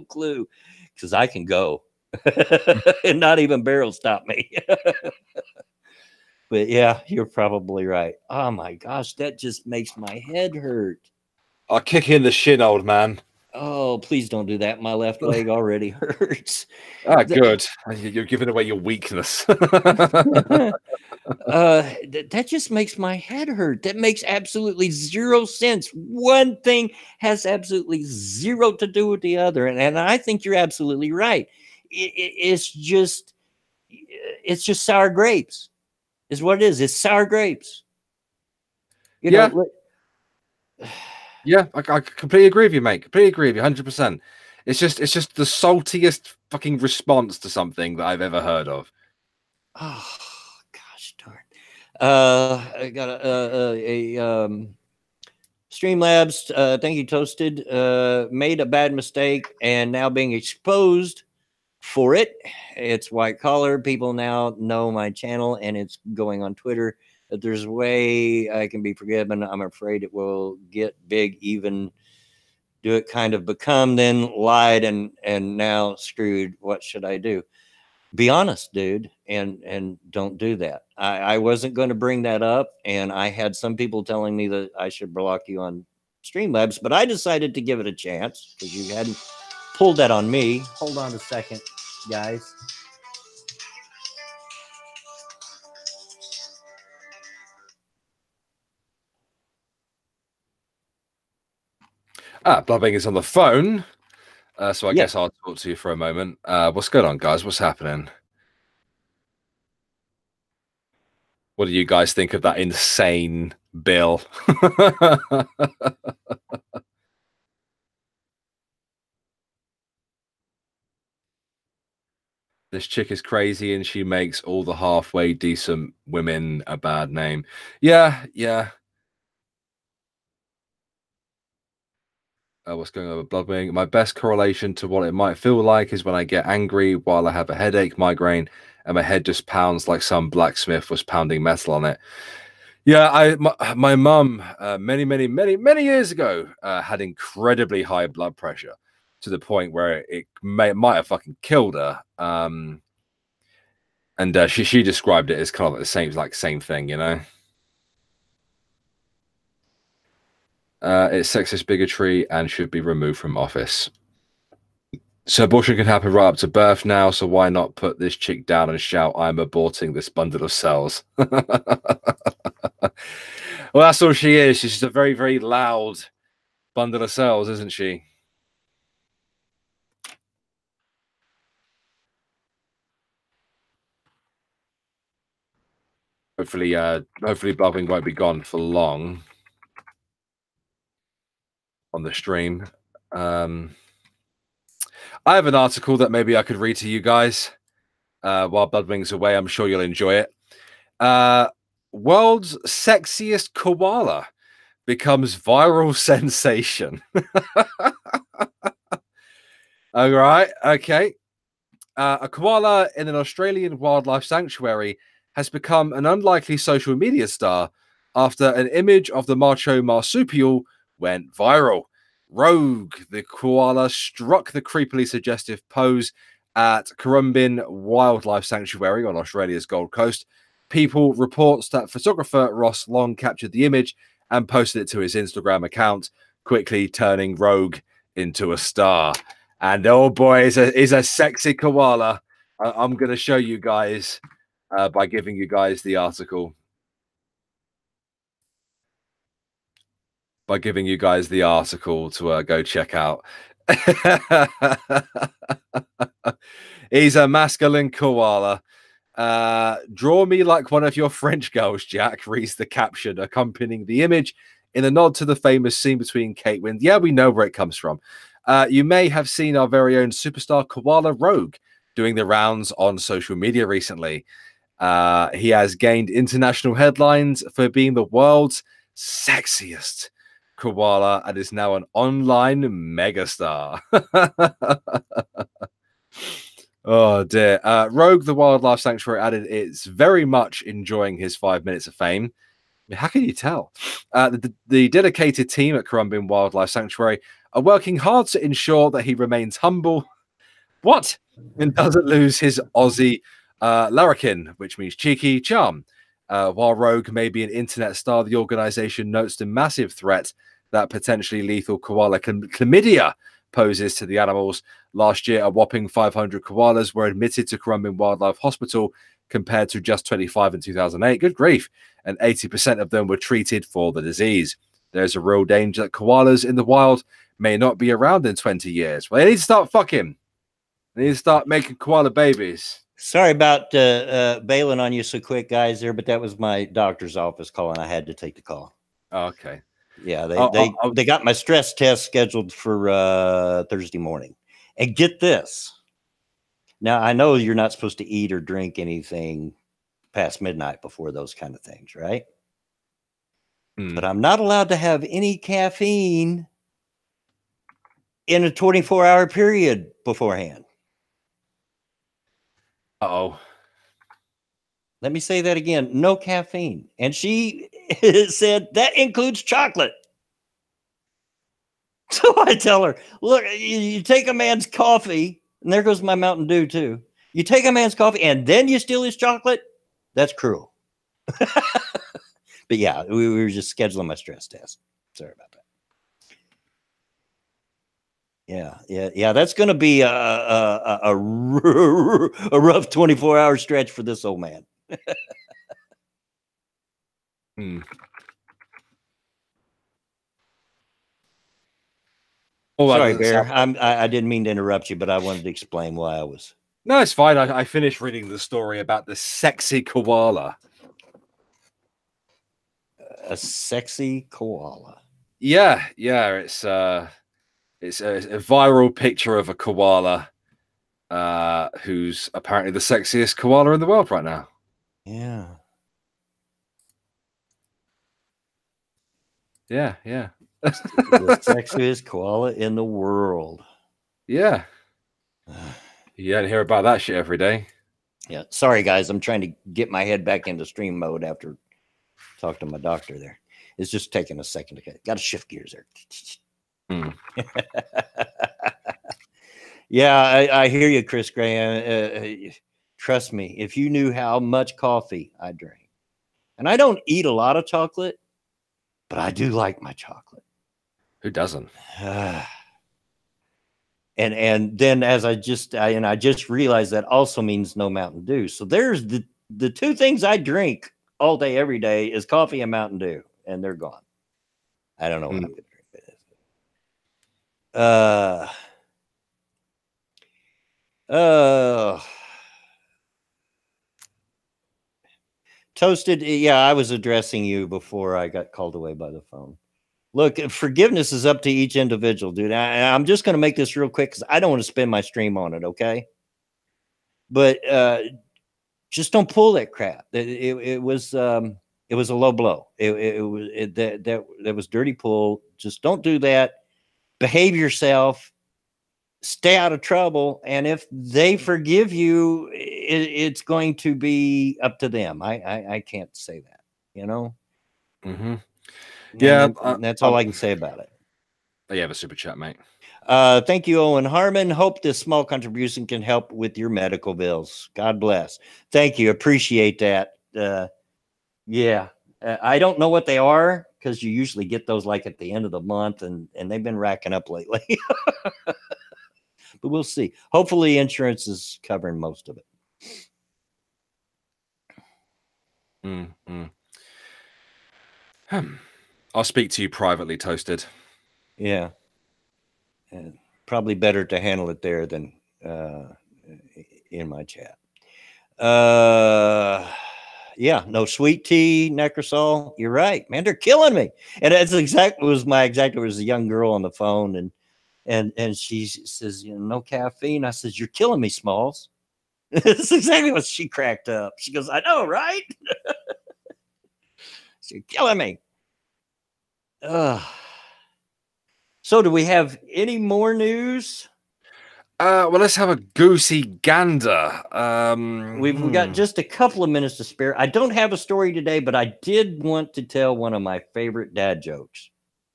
clue. Because I can go. And not even barrel stop me. But yeah, you're probably right. Oh my gosh, that just makes my head hurt. I'll kick you in the shin, old man. Oh, please don't do that. My left leg already hurts. Good. You're giving away your weakness. That just makes my head hurt. That makes absolutely zero sense. One thing has absolutely zero to do with the other. And I think you're absolutely right. It's just sour grapes is what it is. It's sour grapes. Yeah, I completely agree with you, mate. Completely agree with you, 100%. It's just the saltiest fucking response to something that I've ever heard of. Oh gosh darn. I got a Streamlabs, thank you, Toasted, made a bad mistake and now being exposed for it. It's white collar. People now know my channel and it's going on Twitter. That there's a way I can be forgiven. I'm afraid it will get big, even do it kind of become, then lied and now screwed. What should I do? Be honest, dude, and don't do that. I wasn't going to bring that up, and I had some people telling me that I should block you on Streamlabs, but I decided to give it a chance because you hadn't pulled that on me. Hold on a second, guys. Blubbing is on the phone, so I guess I'll talk to you for a moment. What's going on, guys? What's happening? What do you guys think of that insane bill? This chick is crazy and she makes all the halfway decent women a bad name. Yeah. What's going on with blubbing? My best correlation to what it might feel like is when I get angry while I have a headache, migraine, and my head just pounds like some blacksmith was pounding metal on it. Yeah, my mum many years ago had incredibly high blood pressure to the point where it might have fucking killed her. And she described it as kind of the same thing, you know. It's sexist bigotry and should be removed from office. So abortion can happen right up to birth now, so why not put this chick down and shout, I'm aborting this bundle of cells? Well, that's all she is. She's just a very, very loud bundle of cells, isn't she? Hopefully, Bubbling won't be gone for long on the stream. I have an article that maybe I could read to you guys while Bloodwing's away. I'm sure you'll enjoy it. World's sexiest koala becomes viral sensation. All right. Okay. A koala in an Australian wildlife sanctuary has become an unlikely social media star after an image of the macho marsupial went viral. Rogue, the koala, struck the creepily suggestive pose at Currumbin Wildlife Sanctuary on Australia's Gold Coast. People reports that photographer Ross Long captured the image and posted it to his Instagram account, quickly turning Rogue into a star. And oh boy, is a sexy koala. I'm going to show you guys by giving you guys the article. By giving you guys the article to go check out. He's a masculine koala. Draw me like one of your French girls, Jack, reads the caption accompanying the image in a nod to the famous scene between Kate Winslet. Yeah, we know where it comes from. You may have seen our very own superstar koala Rogue doing the rounds on social media recently. He has gained international headlines for being the world's sexiest koala and is now an online megastar. Oh dear. Rogue, the wildlife sanctuary, added it's very much enjoying his 5 minutes of fame. How can you tell? The dedicated team at Currumbin Wildlife Sanctuary are working hard to ensure that he remains humble. What? And doesn't lose his Aussie larrikin, which means cheeky charm. While Rogue may be an internet star, the organization notes the massive threat that potentially lethal koala chlamydia poses to the animals. Last year, a whopping 500 koalas were admitted to Currumbin Wildlife Hospital compared to just 25 in 2008. Good grief. And 80% of them were treated for the disease. There's a real danger that koalas in the wild may not be around in 20 years. Well, they need to start fucking. They need to start making koala babies. Sorry about bailing on you so quick, guys, there, but that was my doctor's office calling. I had to take the call. Oh, okay. Yeah, they got my stress test scheduled for Thursday morning. And get this. Now, I know you're not supposed to eat or drink anything past midnight before those kind of things, right? But I'm not allowed to have any caffeine in a 24-hour period beforehand. Uh-oh. Let me say that again. No caffeine. And she said that includes chocolate. So I tell her, look, you take a man's coffee, and there goes my Mountain Dew too. You take a man's coffee and then you steal his chocolate? That's cruel. But yeah, we were just scheduling my stress test. Sorry about that. Yeah. That's going to be a rough 24-hour stretch for this old man. Oh, sorry, Bear. I didn't mean to interrupt you, but I wanted to explain why I was. No, it's fine. I finished reading the story about the sexy koala. A sexy koala. Yeah. It's a viral picture of a koala who's apparently the sexiest koala in the world right now. Yeah. The sexiest koala in the world. Yeah. You don't hear about that shit every day. Yeah. Sorry, guys. I'm trying to get my head back into stream mode after talking to my doctor there. It's just taking a second to get. Got to shift gears there. Yeah, I hear you, Chris Graham. Trust me, if you knew how much coffee I drink. And I don't eat a lot of chocolate, but I do like my chocolate. Who doesn't? And then as I just realized that also means no Mountain Dew. So there's the two things I drink all day, every day is coffee and Mountain Dew, and they're gone. I don't know what I'm going to drink. Toasted. Yeah, I was addressing you before I got called away by the phone. Look, forgiveness is up to each individual, dude. I'm just going to make this real quick because I don't want to spend my stream on it. Okay. But just don't pull that crap. It was a low blow. That was dirty pull. Just don't do that. Behave yourself. Stay out of trouble. And if they forgive you, it's going to be up to them. I can't say that, you know? Mm-hmm. Yeah. That's all I can say about it. You have a super chat, mate. Thank you, Owen Harmon. Hope this small contribution can help with your medical bills. God bless. Thank you. Appreciate that. Yeah. I don't know what they are because you usually get those like at the end of the month, and they've been racking up lately. But we'll see. Hopefully insurance is covering most of it. I'll speak to you privately, Toasted. Yeah. Probably better to handle it there than in my chat. Yeah, no sweet tea, Necrosol. You're right, man. They're killing me. And that's exactly was my exact. There was a young girl on the phone, and she says, you know, no caffeine. I says, you're killing me, Smalls. That's exactly what she cracked up. She goes, I know, right? You're killing me. So do we have any more news? Well, let's have a goosey gander. We've got just a couple of minutes to spare. I don't have a story today, but I did want to tell one of my favorite dad jokes.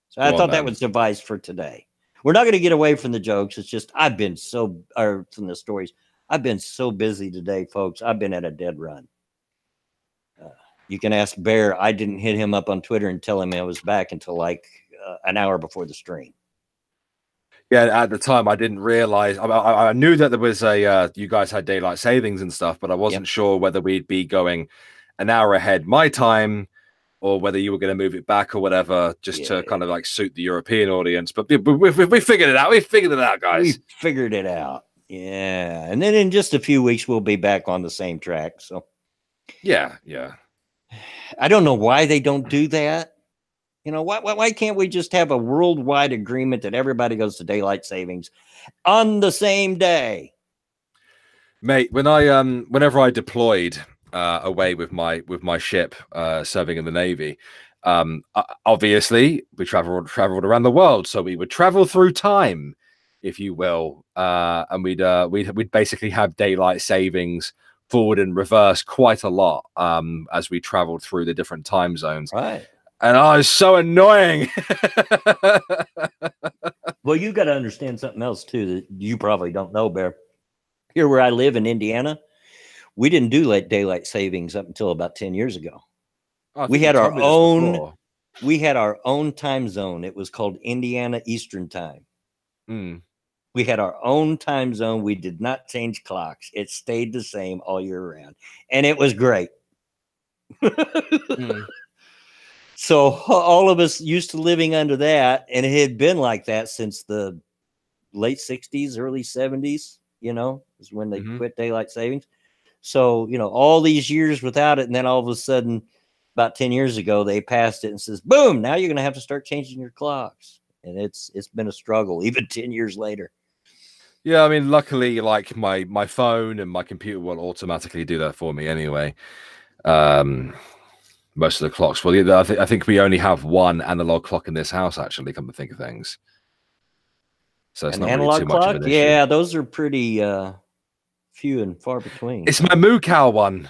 So I thought that would suffice for today. We're not going to get away from the jokes. It's just from the stories. I've been so busy today, folks. I've been at a dead run. You can ask Bear. I didn't hit him up on Twitter and tell him I was back until like an hour before the stream. Yeah, at the time I didn't realize. I knew that there was you guys had daylight savings and stuff, but I wasn't sure whether we'd be going an hour ahead my time, or whether you were going to move it back or whatever, just to kind of like suit the European audience. But we figured it out. We figured it out, guys. We figured it out. Yeah, and then in just a few weeks we'll be back on the same track. So yeah. I don't know why they don't do that. You know, why can't we just have a worldwide agreement that everybody goes to daylight savings on the same day? Mate, whenever I deployed away with my ship serving in the Navy, obviously we traveled around the world, so we would travel through time, if you will, and we'd basically have daylight savings forward and reverse quite a lot as we traveled through the different time zones. Right. And I was so annoying. Well, you got to understand something else too that you probably don't know, Bear. Here where I live in Indiana, we didn't do daylight savings up until about 10 years ago. We had our own time zone. It was called Indiana Eastern Time. We had our own time zone. We did not change clocks. It stayed the same all year round. And it was great. So all of us used to living under that, and it had been like that since the late 60s, early 70s, you know, is when they quit daylight savings. So, you know, all these years without it, and then all of a sudden, about 10 years ago, they passed it and says, boom, now you're going to have to start changing your clocks. And it's been a struggle, even 10 years later. Yeah, I mean, luckily, like my phone and my computer will automatically do that for me anyway. Most of the clocks. Well, yeah, I think we only have one analog clock in this house, actually, come to think of things. So it's not really too much of an issue. Yeah, those are pretty few and far between. It's my moo cow one.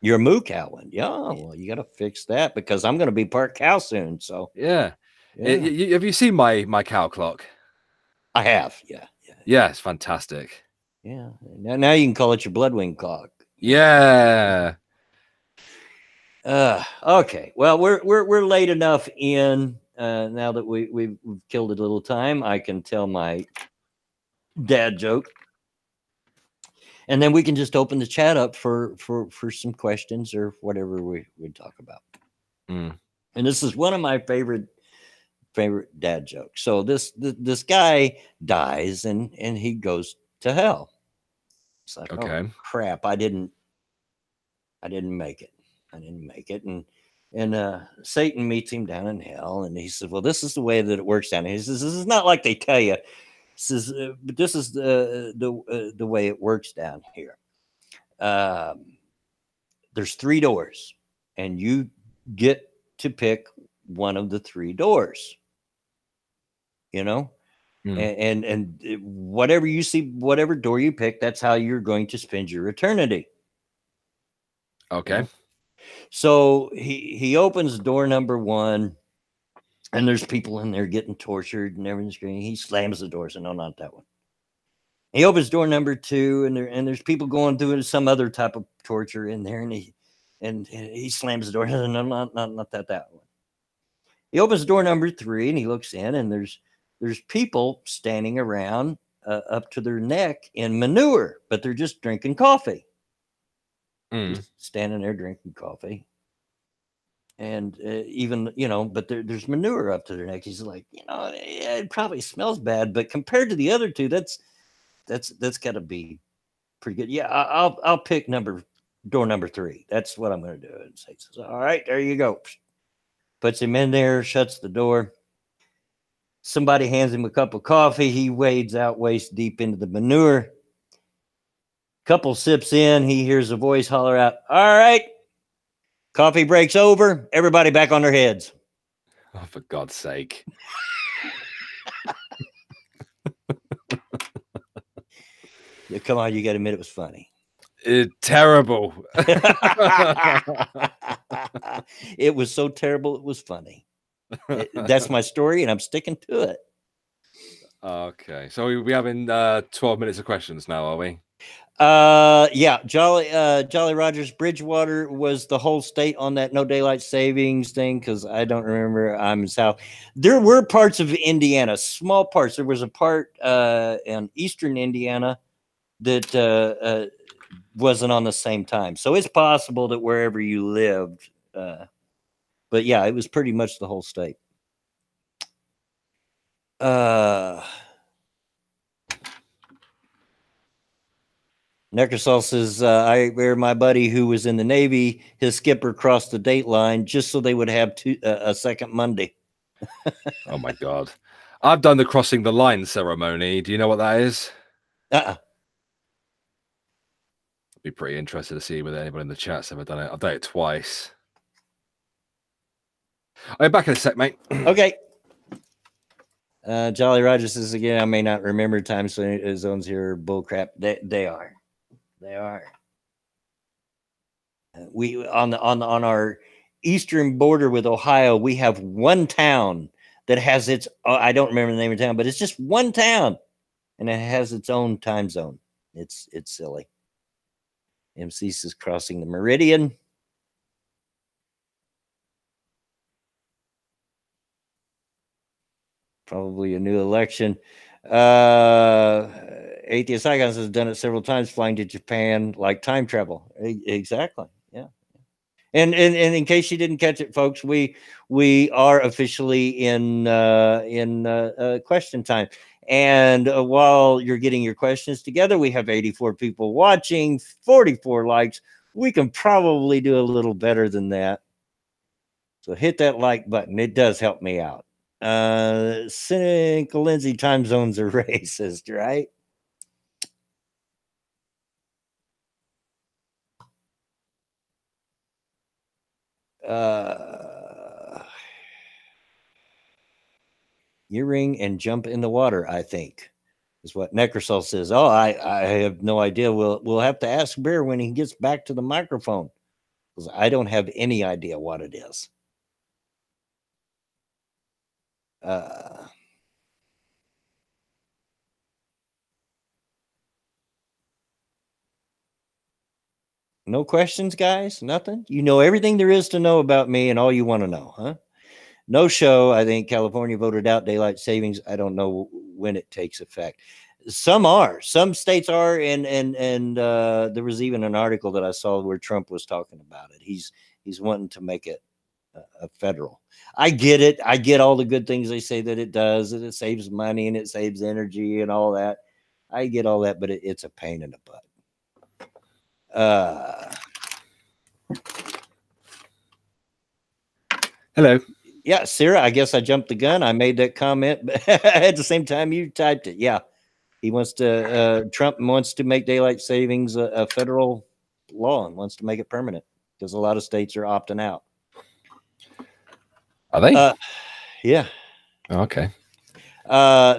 Your moo cow one. Yeah, well, you got to fix that because I'm going to be part cow soon. So yeah. Have you seen my cow clock? I have. Yeah, it's fantastic. Yeah. Now you can call it your bloodwing clock. Yeah. Okay. Well, we're late enough in now that we've killed a little time. I can tell my dad joke, and then we can just open the chat up for some questions or whatever we talk about. And this is one of my favorite dad jokes. So this guy dies and he goes to hell. It's like, okay, oh, crap, I didn't make it. I didn't make it. And Satan meets him down in hell, and he says, well, this is the way that it works down here. He says, this is not like they tell you. He says, but this is the way it works down here. There's 3 doors, and you get to pick one of the 3 doors. You know, and whatever you see, whatever door you pick, that's how you're going to spend your eternity. Okay. You know? So he opens door number 1, and there's people in there getting tortured and everything's going. He slams the door, so no, not that one. He opens door number 2, and there's people going through some other type of torture in there, and he slams the door. No, not that one. He opens door number 3, and he looks in, and there's people standing around up to their neck in manure, but they're just drinking coffee. Just standing there drinking coffee. And even, but there's manure up to their neck. He's like, it probably smells bad, but compared to the other 2, that's got to be pretty good. Yeah, I'll pick door number 3. That's what I'm going to do. And he says, all right, there you go. Puts him in there, shuts the door. Somebody hands him a cup of coffee. He wades out waist deep into the manure. Couple sips in, he hears a voice holler out, all right, coffee break's over. Everybody back on their heads. Oh, for God's sake. Yeah, come on, you got to admit it was funny. Terrible. It was so terrible, it was funny. That's my story, and I'm sticking to it. Okay, so we having 12 minutes of questions now, are we? Yeah, Jolly Rogers, Bridgewater was the whole state on that no daylight savings thing, because I don't remember. I'm in South. There were parts of Indiana, small parts. There was a part in eastern Indiana that wasn't on the same time, so it's possible that wherever you lived, but yeah, it was pretty much the whole state. Necrosol says, I wear my buddy who was in the Navy, his skipper crossed the date line just so they would have a second Monday. Oh my God. I've done the crossing the line ceremony. Do you know what that is? Uh-uh. I'd be pretty interested to see whether anyone in the chat's ever done it. I've done it twice. I'll be back in a sec, mate. Okay. Jolly Roger says again, I may not remember time zones here. Bullcrap. They are. They are. We on our eastern border with Ohio, we have one town that has its. I don't remember the name of the town, but it's just one town, and it has its own time zone. It's silly. MC is crossing the meridian. Probably a new election. Atheist Icons has done it several times, flying to Japan like time travel. Exactly. Yeah. And in case you didn't catch it, folks, we are officially in question time. And while you're getting your questions together, we have 84 people watching, 44 likes. We can probably do a little better than that. So hit that like button. It does help me out. Cynical Lindsay, time zones are racist, right? Earring and jump in the water, I think, is what Necrosol says. Oh, I have no idea. We'll have to ask Bear when he gets back to the microphone, because I don't have any idea what it is. No questions, guys? Nothing? You know everything there is to know about me and all you want to know, huh? No show. I think California voted out daylight savings. I don't know when it takes effect. Some are. Some states are. And there was even an article that I saw where Trump was talking about it. He's wanting to make it a federal. I get it. I get all the good things they say that it does, that it saves money and it saves energy and all that. I get all that, but it's a pain in the butt. Hello. Yeah, Sarah, I guess I jumped the gun. I made that comment, but at the same time you typed it. Yeah, he wants to. Trump wants to make daylight savings a federal law and wants to make it permanent because a lot of states are opting out. Are they? Yeah. Oh, okay.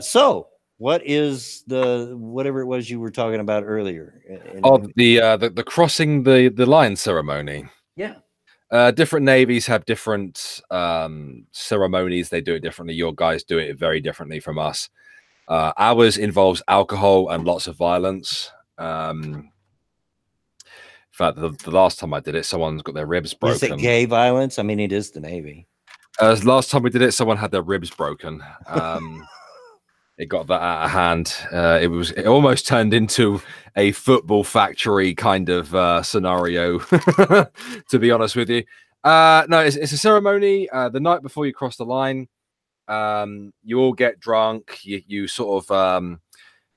So what is the whatever it was you were talking about earlier? The crossing the line ceremony. Yeah. Different navies have different ceremonies. They do it differently. Your guys do it very differently from us. Ours involves alcohol and lots of violence. In fact, the last time I did it, someone's got their ribs broken. Is it gay violence? I mean, it is the Navy. Last time we did it, someone had their ribs broken. It got that out of hand. It almost turned into a football factory kind of scenario, to be honest with you. No, it's a ceremony. The night before you cross the line, you all get drunk. You sort of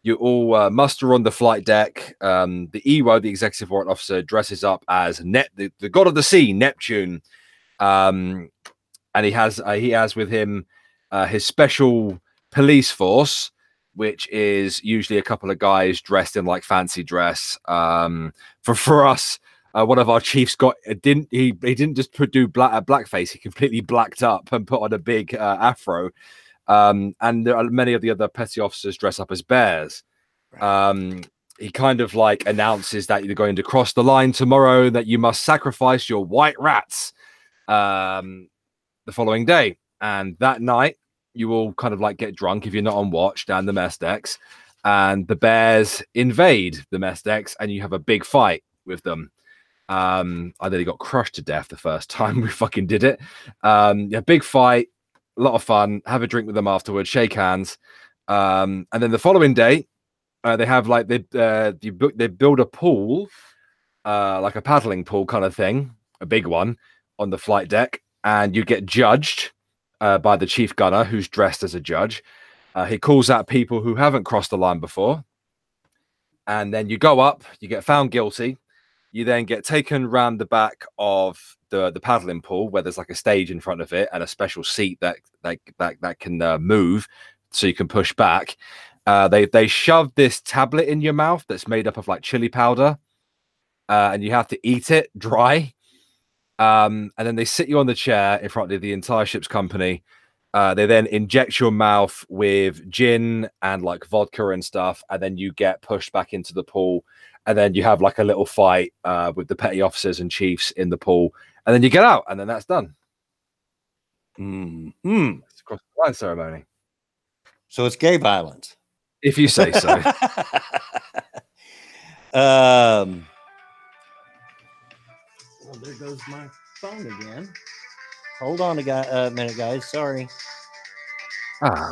you all muster on the flight deck. The EWO, the executive warrant officer, dresses up as the god of the sea, Neptune, and he has with him his special police force, which is usually a couple of guys dressed in like fancy dress. For us, one of our chiefs didn't just do blackface. He completely blacked up and put on a big afro. And there are many of the other petty officers dress up as bears. He kind of like announces that you're going to cross the line tomorrow, that you must sacrifice your white rats the following day. And that night, you will kind of like get drunk if you're not on watch down the mess decks, and the bears invade the mess decks, and you have a big fight with them. I nearly got crushed to death the first time we fucking did it. Yeah, big fight, a lot of fun. Have a drink with them afterwards, shake hands, and then the following day, they have like they build a pool, like a paddling pool kind of thing, a big one on the flight deck, and you get judged by the chief gunner, who's dressed as a judge. He calls out people who haven't crossed the line before. And then you go up, you get found guilty. You then get taken round the back of the paddling pool, where there's like a stage in front of it and a special seat that can move so you can push back. They shove this tablet in your mouth that's made up of like chili powder, and you have to eat it dry. And then they sit you on the chair in front of the entire ship's company. They then inject your mouth with gin and like vodka and stuff, and then you get pushed back into the pool. And then you have like a little fight with the petty officers and chiefs in the pool, and then you get out, and then that's done. It's a cross the line ceremony. So it's gay violence, if you say so. Well, there goes my phone again. Hold on a minute, guys. Sorry.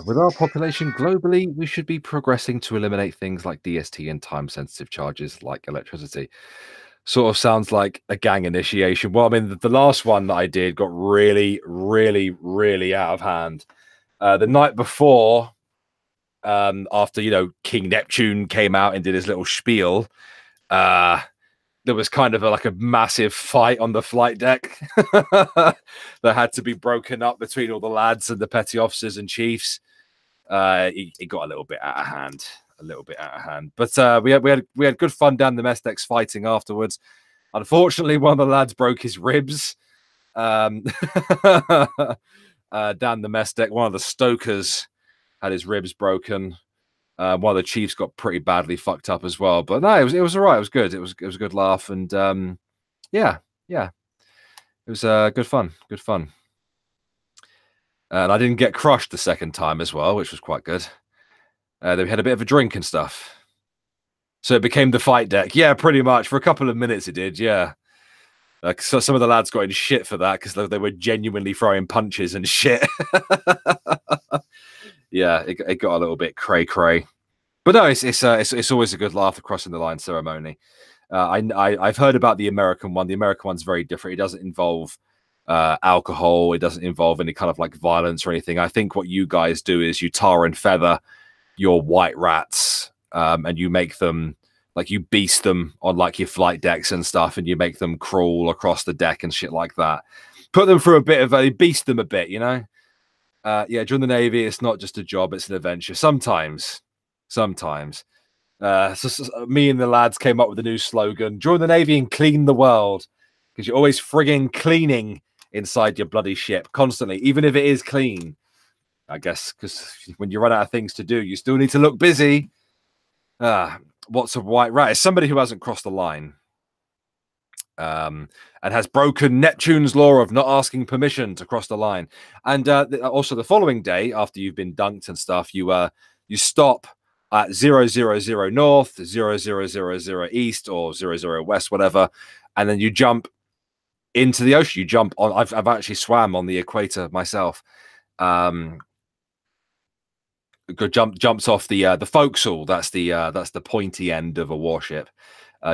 With our population globally, we should be progressing to eliminate things like DST and time-sensitive charges like electricity. Sort of sounds like a gang initiation. Well, I mean, the last one that I did got really, really, really out of hand. The night before, after, King Neptune came out and did his little spiel, there was kind of like a massive fight on the flight deck that had to be broken up between all the lads and the petty officers and chiefs. It got a little bit out of hand, but we had good fun down the mess decks fighting afterwards. Unfortunately, one of the lads broke his ribs down the mess deck. One of the stokers had his ribs broken. One of the chiefs got pretty badly fucked up as well, but no, it was all right. It was good. It was a good laugh, and yeah, it was good fun. And I didn't get crushed the second time as well, which was quite good. They had a bit of a drink and stuff, so it became the fight deck. Yeah, pretty much for a couple of minutes it did. Yeah, so some of the lads got in shit for that because they were genuinely throwing punches and shit. Yeah, it got a little bit cray, but no, it's always a good laugh, the crossing the line ceremony. I've heard about the American one. The American one's very different. It doesn't involve alcohol. It doesn't involve any kind of like violence or anything. I think what you guys do is you tar and feather your white rats, and you make them like you beast them on like your flight decks and stuff, and you make them crawl across the deck and shit like that. put them through a bit of a beast them a bit, you know. Yeah, join the Navy. It's not just a job; it's an adventure. Sometimes. Me and the lads came up with a new slogan: join the Navy and clean the world, because you're always frigging cleaning inside your bloody ship constantly, even if it is clean. I guess because when you run out of things to do, you still need to look busy. What's a white rat? It's somebody who hasn't crossed the line. And has broken Neptune's law of not asking permission to cross the line. And also the following day, after you've been dunked and stuff, you stop at 000 north, 0000 east, or 00 west, whatever, and then you jump into the ocean. You jump on. I've actually swam on the equator myself. Jumps off the forecastle. That's the pointy end of a warship.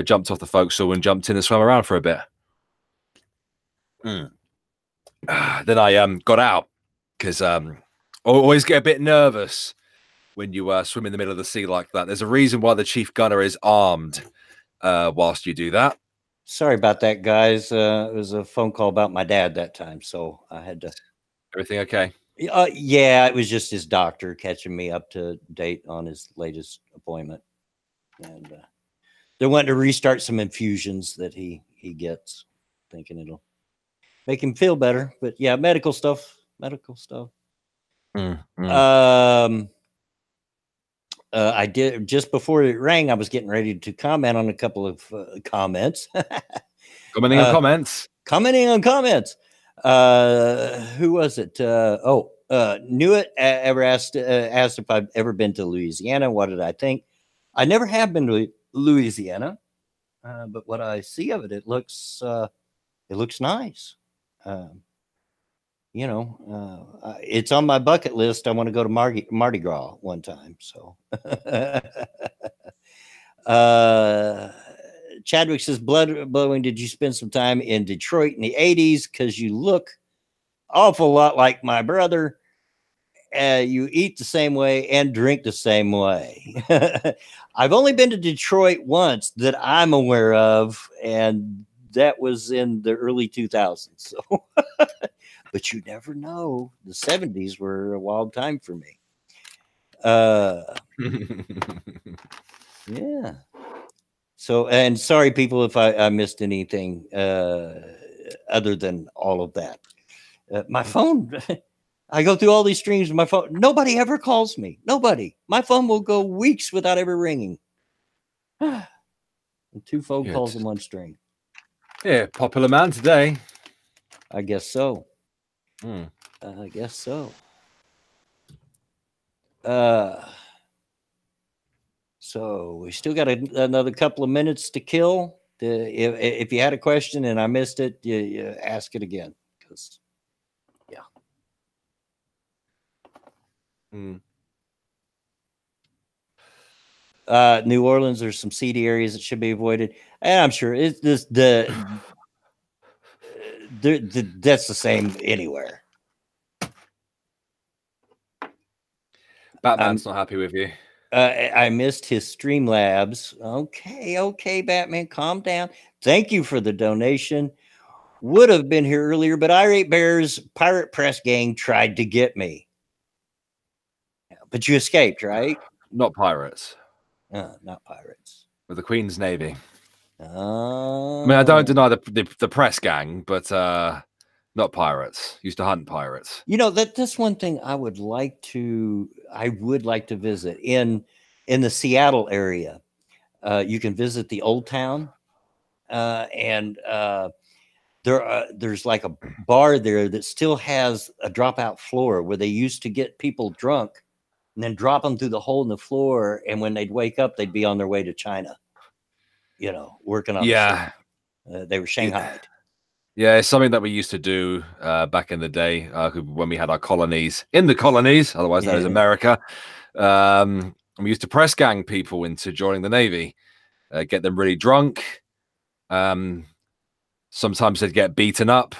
Jumped off the forecastle and jumped in and swam around for a bit. Then I got out because I always get a bit nervous when you swim in the middle of the sea like that. There's a reason why the chief gunner is armed whilst you do that. Sorry about that, guys. It was a phone call about my dad that time, so I had to. Everything okay? Yeah, it was just his doctor catching me up to date on his latest appointment, and they wanted to restart some infusions that he gets, thinking it'll make him feel better. But yeah, medical stuff. I did just before it rang. I was getting ready to comment on a couple of comments. Commenting on comments. Who was it? Knew it. Ever asked if I've ever been to Louisiana. What did I think? I never have been to Louisiana, but what I see of it, it looks nice. It's on my bucket list. I want to go to Mardi Gras one time. So, Chadwick says, blood blowing. Did you spend some time in Detroit in the 80s? Because you look awful lot like my brother. You eat the same way and drink the same way. I've only been to Detroit once that I'm aware of, and that was in the early 2000s. So, but you never know. The 70s were a wild time for me. Yeah. So, and sorry, people, if I missed anything other than all of that. My phone, I go through all these streams of my phone. Nobody ever calls me. Nobody. My phone will go weeks without ever ringing. 2 phone calls in one string. Yeah, popular man today. I guess so. I guess so. So we still got another couple of minutes to kill. If you had a question and I missed it, you ask it again. Because, yeah. New Orleans, there's some seedy areas that should be avoided. And I'm sure it's this that's the same anywhere. Batman's not happy with you. I missed his Streamlabs. Okay, Batman, calm down. Thank you for the donation. Would have been here earlier, but Irate Bear's pirate press gang tried to get me. But you escaped, right? Not pirates. Not pirates. With the Queen's Navy. I I mean, I don't deny the press gang, but not pirates. Used to hunt pirates. You know, that's one thing I would like to visit in the Seattle area. You can visit the Old Town, and there's like a bar there that still has a dropout floor where they used to get people drunk and then drop them through the hole in the floor, and when they'd wake up, they'd be on their way to China. You know, working on yeah. They were shanghaied. Yeah, it's something that we used to do back in the day when we had our colonies in the colonies, otherwise known as America. We used to press gang people into joining the Navy, get them really drunk. Sometimes they'd get beaten up,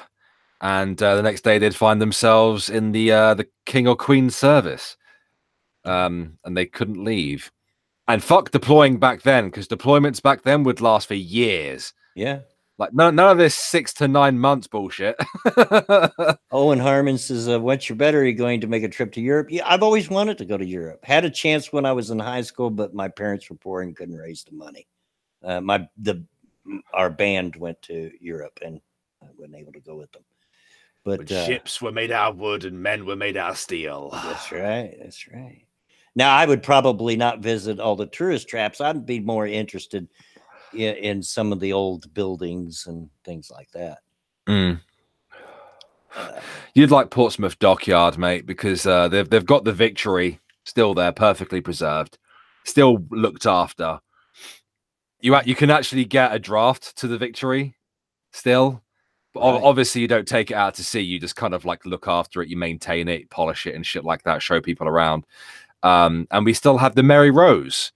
and the next day they'd find themselves in the King or Queen service, and they couldn't leave. And fuck deploying back then, because deployments back then would last for years. Yeah. Like none of this 6 to 9 months bullshit. Owen Harmon says, once you're better, are you going to make a trip to Europe? Yeah, I've always wanted to go to Europe. Had a chance when I was in high school, but my parents were poor and couldn't raise the money. Our band went to Europe and I wasn't able to go with them. But ships were made out of wood and men were made out of steel. That's right. That's right. Now, I would probably not visit all the tourist traps. I'd be more interested in some of the old buildings and things like that. You'd like Portsmouth Dockyard, mate, because they've got the Victory still there, perfectly preserved, still looked after. You can actually get a draft to the Victory still. But obviously, you don't take it out to sea. You just kind of like look after it. You maintain it, polish it, and shit like that. Show people around. And we still have the Mary Rose,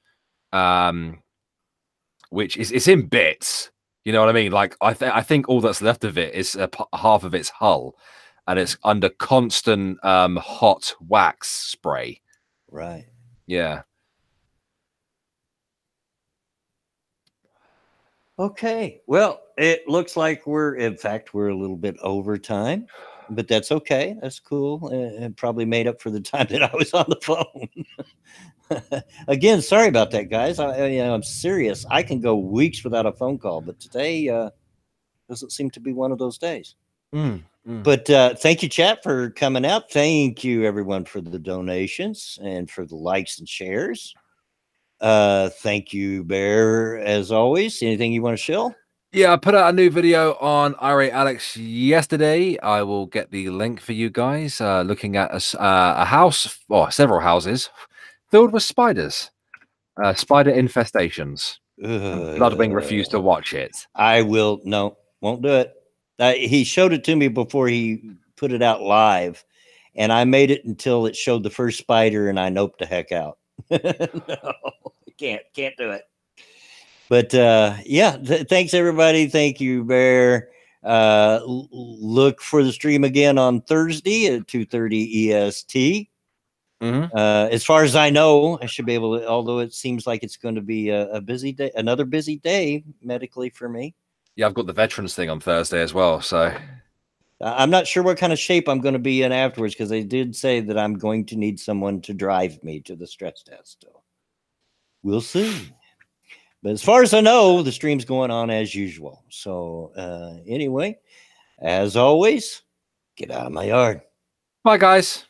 which is it's in bits. You know what I mean? Like I think all that's left of it is half of its hull, and it's under constant hot wax spray. Right. Yeah. Okay. Well, it looks like we're a little bit over time, but that's okay. That's cool. It probably made up for the time that I was on the phone. Again, sorry about that, guys. I'm serious. I can go weeks without a phone call, but today doesn't seem to be one of those days. But thank you, chat, for coming out. Thank you, everyone, for the donations and for the likes and shares. Thank you, Bear, as always. Anything you want to show? Yeah, I put out a new video on Irate Alex yesterday. I will get the link for you guys. Looking at a house, or several houses, filled with spiders. Spider infestations. Bloodwing refused to watch it. I will. No, won't do it. He showed it to me before he put it out live, and I made it until it showed the first spider, and I noped the heck out. No, can't do it. But yeah, thanks everybody. Thank you, Bear. Look for the stream again on Thursday at 2:30 EST. As far as I know, I should be able to, although it seems like it's going to be a busy day, another busy day medically for me. Yeah, I've got the veterans thing on Thursday as well, so I'm not sure what kind of shape I'm going to be in afterwards, because they did say that I'm going to need someone to drive me to the stress test. So we'll see. But as far as I know, the stream's going on as usual. So anyway, as always, get out of my yard. Bye, guys.